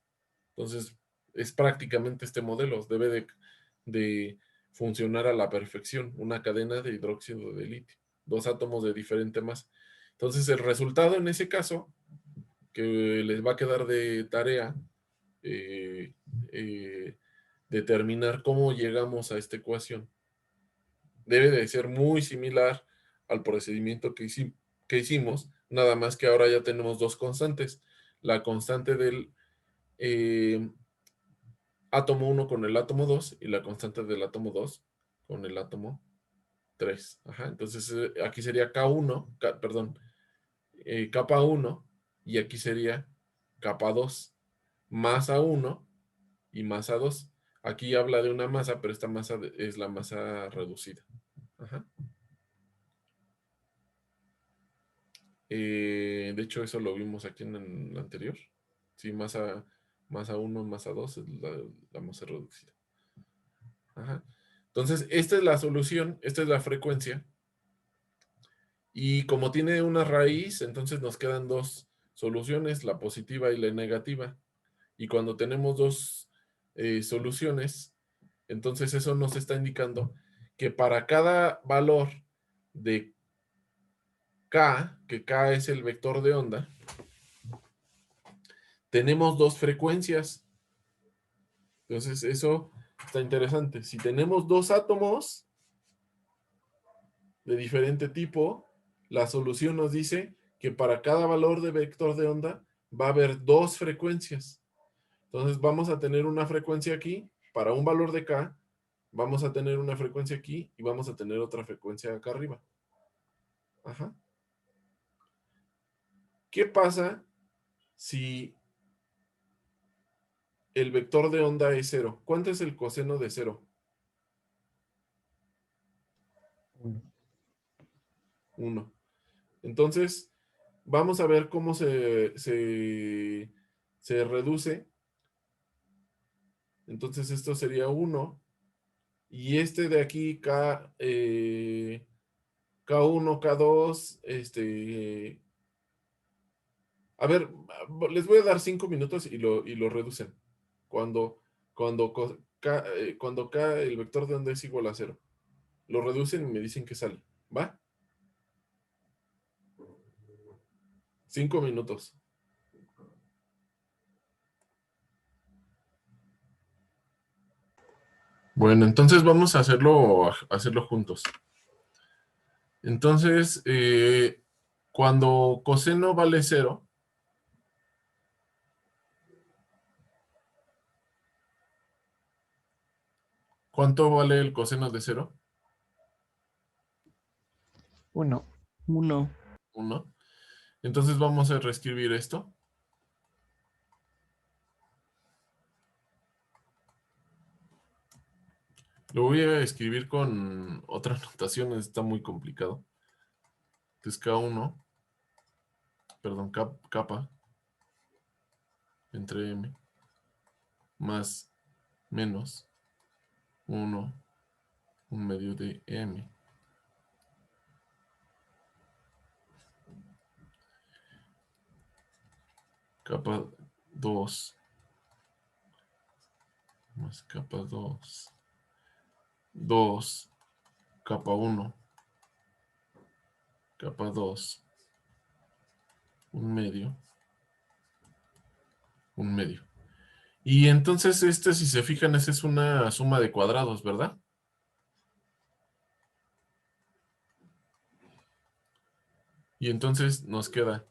Entonces, es prácticamente este modelo. Debe de funcionar a la perfección. Una cadena de hidróxido de litio. Dos átomos de diferente masa. Entonces, el resultado en ese caso, que les va a quedar de tarea, determinar cómo llegamos a esta ecuación. Debe de ser muy similar al procedimiento que hicimos, nada más que ahora ya tenemos dos constantes. La constante del átomo 1 con el átomo 2 y la constante del átomo 2 con el átomo 3. Ajá, entonces aquí sería K1, perdón, capa 1 y aquí sería capa 2, masa 1 y masa 2. Aquí habla de una masa, pero esta masa es la masa reducida. Ajá. De hecho, eso lo vimos aquí en el anterior. Sí, masa 1, masa 2 es la masa reducida. Ajá. Entonces, esta es la solución, esta es la frecuencia. Y como tiene una raíz, entonces nos quedan dos soluciones, la positiva y la negativa. Y cuando tenemos dos soluciones, entonces eso nos está indicando que para cada valor de K, que K es el vector de onda, tenemos dos frecuencias. Entonces eso está interesante. Si tenemos dos átomos de diferente tipo, la solución nos dice que para cada valor de vector de onda va a haber dos frecuencias. Entonces vamos a tener una frecuencia aquí para un valor de K, vamos a tener una frecuencia aquí y vamos a tener otra frecuencia acá arriba. Ajá. ¿Qué pasa si el vector de onda es 0? ¿Cuánto es el coseno de 0? 1. Entonces, vamos a ver cómo se reduce. Entonces, esto sería 1. Y este de aquí, K1, K2, a ver, les voy a dar 5 minutos y lo reducen. Cuando K, el vector de onda es igual a 0. Lo reducen y me dicen que sale. ¿Va? 5 minutos. Bueno, entonces vamos a hacerlo juntos. Entonces, cuando coseno vale 0, ¿cuánto vale el coseno de 0? 1. 1. 1. Entonces vamos a reescribir esto. Lo voy a escribir con otra notación, está muy complicado. Entonces K1, perdón, capa, entre M, más, menos, 1, un medio de M. capa 2 más capa 2, 2, capa 1, capa 2, un medio. Y entonces si se fijan, esa es una suma de cuadrados, ¿verdad? Y entonces nos queda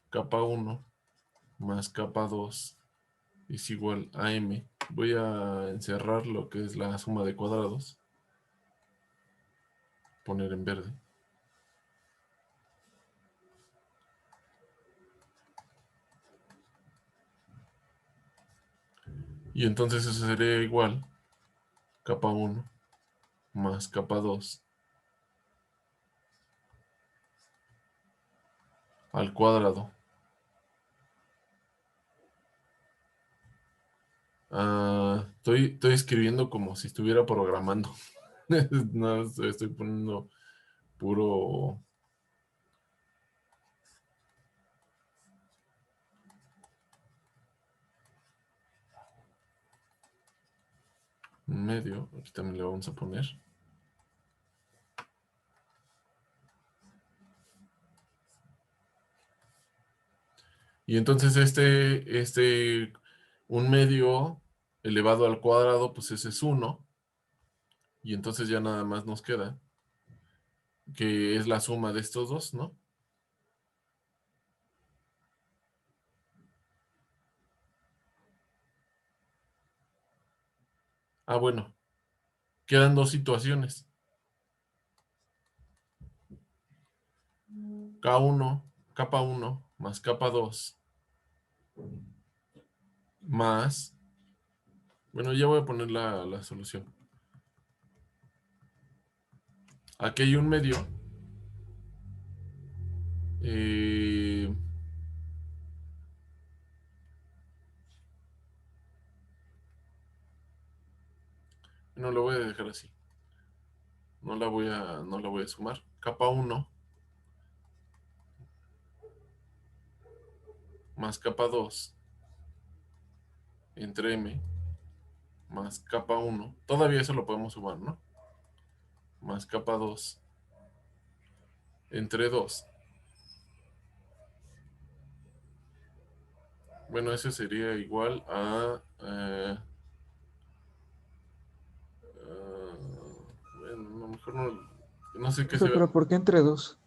capa 1 más capa 2 es igual a m. Voy a encerrar lo que es la suma de cuadrados. Poner en verde. Y entonces eso sería igual capa 1 más capa 2 al cuadrado. Estoy escribiendo como si estuviera programando. No, estoy poniendo puro... medio. Aquí también le vamos a poner. Y entonces un medio elevado al cuadrado, pues ese es 1. Y entonces ya nada más nos queda, que es la suma de estos dos, ¿no? Bueno, quedan dos situaciones. K1, capa 1 más capa 2 más... Bueno, ya voy a poner la solución. Aquí hay un medio. No lo voy a dejar así. No la voy a sumar. Capa 1 más capa 2 entre m más capa 1. Todavía eso lo podemos sumar, ¿no? Más capa 2 entre 2. Bueno, eso sería igual a... bueno, a lo mejor no sé qué se ve. Pero ¿por qué entre 2?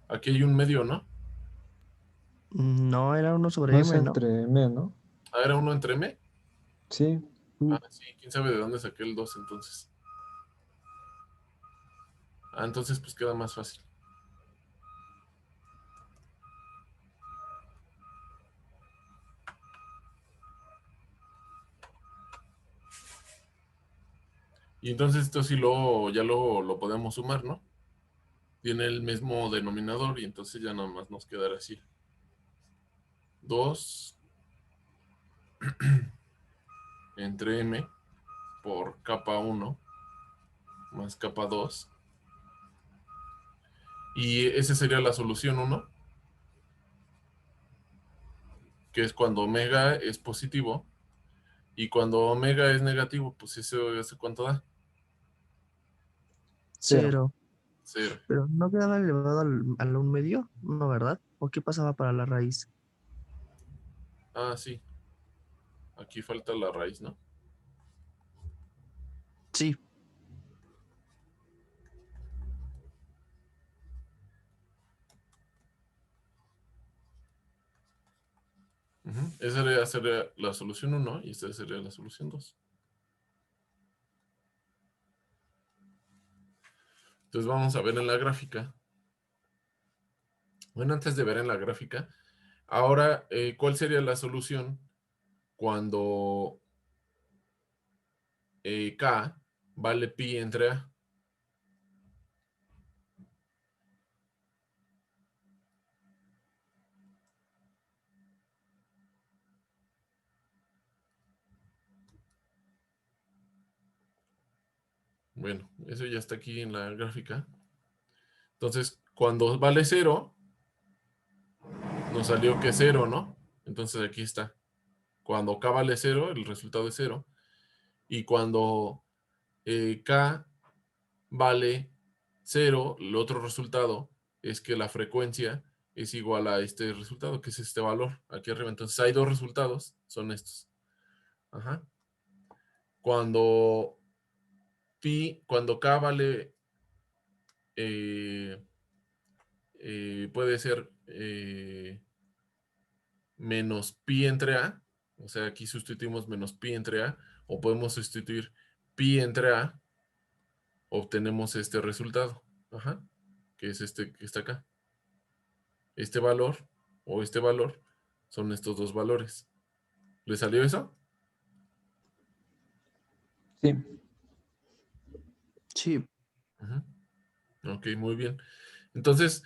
Aquí hay un medio, ¿no? No, era 1 sobre No es m, ¿no? entre M, ¿no? ¿Era uno entre m? Sí. Sí, quién sabe de dónde saqué el 2 entonces. Entonces pues queda más fácil. Y entonces esto sí ya lo podemos sumar, ¿no? Tiene el mismo denominador y entonces ya nada más nos quedará así. 2 entre m por capa 1 más capa 2. Y esa sería la solución 1, que es cuando omega es positivo. Y cuando omega es negativo, pues eso ¿cuánto da? 0. 0. Pero no quedaba elevado al 1 medio, ¿no, verdad? ¿O qué pasaba para la raíz? Sí. Aquí falta la raíz, ¿no? Sí. Esa sería la solución 1 y esta sería la solución 2. Entonces vamos a ver en la gráfica. Bueno, antes de ver en la gráfica, ahora, ¿cuál sería la solución cuando K vale pi entre A? Bueno, eso ya está aquí en la gráfica. Entonces, cuando vale 0, nos salió que 0, ¿no? Entonces aquí está. Cuando K vale 0, el resultado es 0. Y cuando K vale 0, el otro resultado es que la frecuencia es igual a este resultado, que es este valor aquí arriba. Entonces hay dos resultados, son estos. Ajá. Cuando K vale, puede ser menos pi entre A, o sea, aquí sustituimos menos pi entre A, o podemos sustituir pi entre A, obtenemos este resultado, ajá, que es este que está acá. Este valor o este valor son estos dos valores. ¿Le salió eso? Sí. Sí. Ujú. Ok, muy bien. Entonces,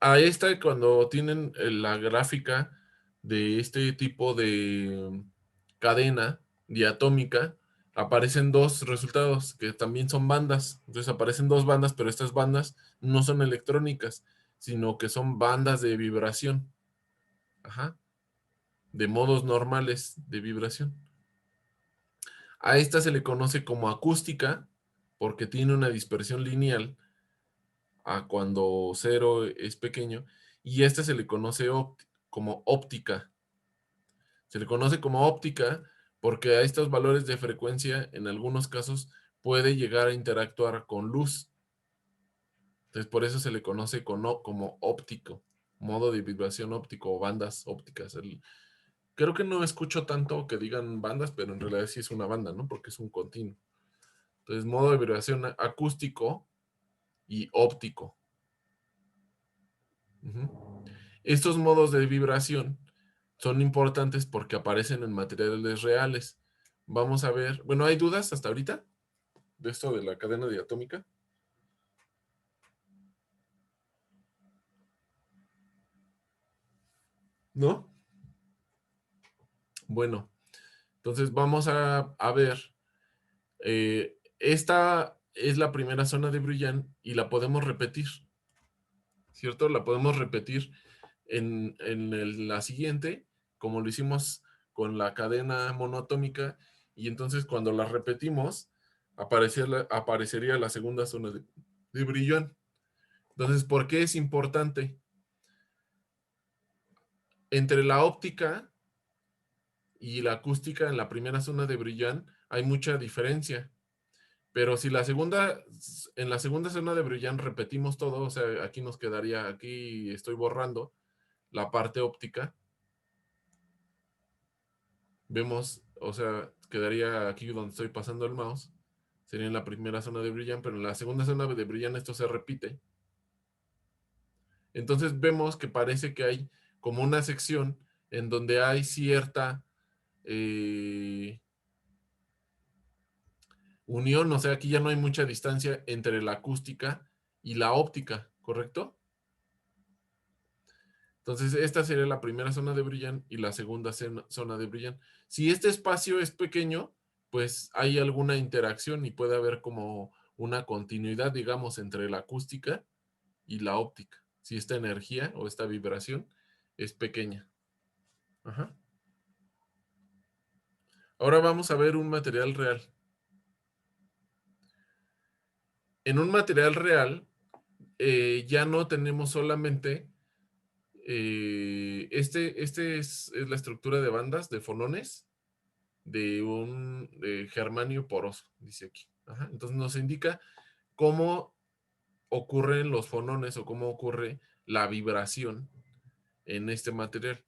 a esta cuando tienen la gráfica de este tipo de cadena diatómica, aparecen dos resultados que también son bandas. Entonces aparecen dos bandas, pero estas bandas no son electrónicas, sino que son bandas de vibración. Ajá. De modos normales de vibración. A esta se le conoce como acústica porque tiene una dispersión lineal a cuando 0 es pequeño, y a esta se le conoce como óptica. Se le conoce como óptica porque a estos valores de frecuencia en algunos casos puede llegar a interactuar con luz. Entonces por eso se le conoce como óptico, modo de vibración óptico o bandas ópticas. Creo que no escucho tanto que digan bandas, pero en realidad sí es una banda, ¿no? Porque es un continuo. Entonces modo de vibración acústico y óptico. Estos modos de vibración son importantes porque aparecen en materiales reales. Vamos a ver, bueno, ¿hay dudas hasta ahorita de esto de la cadena diatómica? ¿No? Bueno, entonces vamos a ver. Esta es la primera zona de Brillouin y la podemos repetir, ¿cierto? La podemos repetir en la siguiente, como lo hicimos con la cadena monoatómica, y entonces cuando la repetimos, aparecería la segunda zona de Brillouin. Entonces, ¿por qué es importante? Entre la óptica y la acústica en la primera zona de Brillouin hay mucha diferencia. Pero si en la segunda zona de Brillouin repetimos todo, o sea, aquí nos quedaría, aquí estoy borrando la parte óptica. Vemos, o sea, quedaría aquí donde estoy pasando el mouse. Sería en la primera zona de Brillouin, pero en la segunda zona de Brillouin esto se repite. Entonces vemos que parece que hay como una sección en donde hay cierta unión, o sea, aquí ya no hay mucha distancia entre la acústica y la óptica, ¿correcto? Entonces, esta sería la primera zona de Brillouin y la segunda zona de Brillouin. Si este espacio es pequeño, pues hay alguna interacción y puede haber como una continuidad, digamos, entre la acústica y la óptica. Si esta energía o esta vibración es pequeña. Ajá. Ahora vamos a ver un material real. En un material real, ya no tenemos solamente este es la estructura de bandas, de fonones, de un germanio poroso, dice aquí. Ajá. Entonces nos indica cómo ocurren los fonones o cómo ocurre la vibración en este material.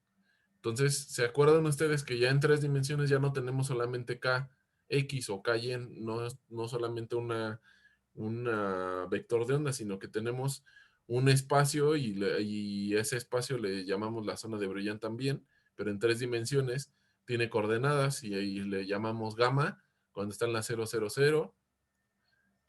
Entonces, ¿se acuerdan ustedes que ya en 3 dimensiones ya no tenemos solamente Kx o Ky, no solamente una vector de onda, sino que tenemos un espacio y ese espacio le llamamos la zona de Brillouin también, pero en 3 dimensiones tiene coordenadas y ahí le llamamos gamma cuando está en la 0, 0, 0,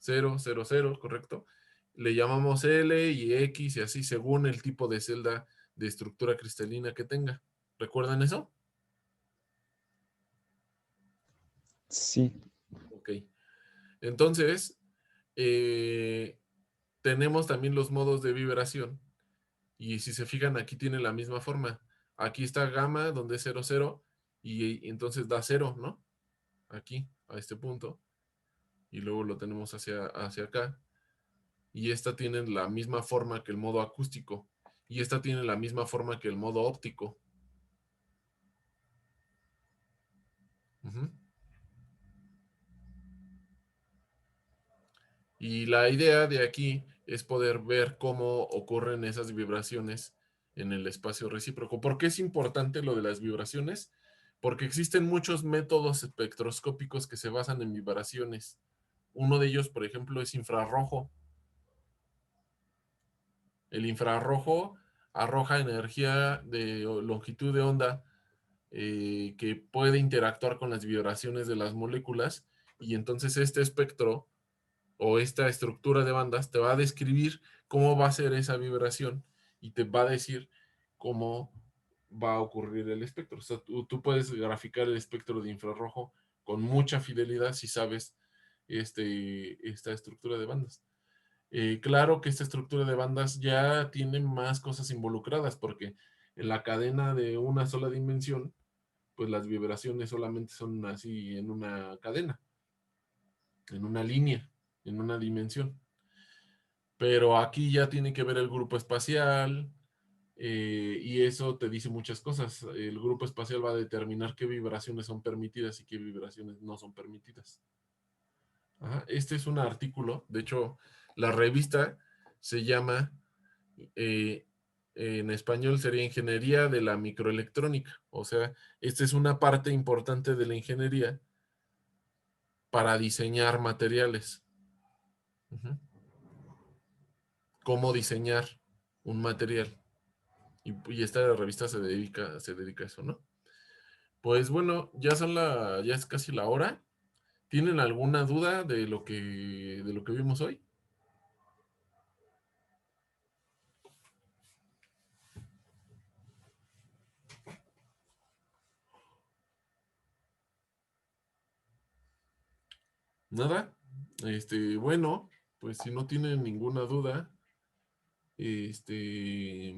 0, 0, 0, ¿correcto? Le llamamos L y X y así según el tipo de celda de estructura cristalina que tenga. ¿Recuerdan eso? Sí. Ok. Entonces, tenemos también los modos de vibración. Y si se fijan, aquí tiene la misma forma. Aquí está gamma, donde es 0, 0, y entonces da 0, ¿no? Aquí, a este punto. Y luego lo tenemos hacia acá. Y esta tiene la misma forma que el modo acústico. Y esta tiene la misma forma que el modo óptico. Uh-huh. Y la idea de aquí es poder ver cómo ocurren esas vibraciones en el espacio recíproco. ¿Por qué es importante lo de las vibraciones? Porque existen muchos métodos espectroscópicos que se basan en vibraciones. Uno de ellos, por ejemplo, es infrarrojo. El infrarrojo arroja energía de longitud de onda que puede interactuar con las vibraciones de las moléculas, y entonces este espectro o esta estructura de bandas te va a describir cómo va a ser esa vibración y te va a decir cómo va a ocurrir el espectro. O sea, tú puedes graficar el espectro de infrarrojo con mucha fidelidad si sabes esta estructura de bandas. Claro que esta estructura de bandas ya tiene más cosas involucradas, porque en la cadena de una sola dimensión, pues las vibraciones solamente son así en una cadena, en una línea, en una dimensión. Pero aquí ya tiene que ver el grupo espacial, y eso te dice muchas cosas. El grupo espacial va a determinar qué vibraciones son permitidas y qué vibraciones no son permitidas. Ajá. Este es un artículo, de hecho, la revista se llama, eh, en español sería Ingeniería de la Microelectrónica. O sea, esta es una parte importante de la ingeniería para diseñar materiales. Ujú. Cómo diseñar un material. Y esta revista se dedica a eso, ¿no? Pues bueno, ya es casi la hora. ¿Tienen alguna duda de lo que vimos hoy? ¿Nada? Bueno, pues si no tienen ninguna duda, este,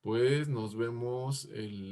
pues nos vemos el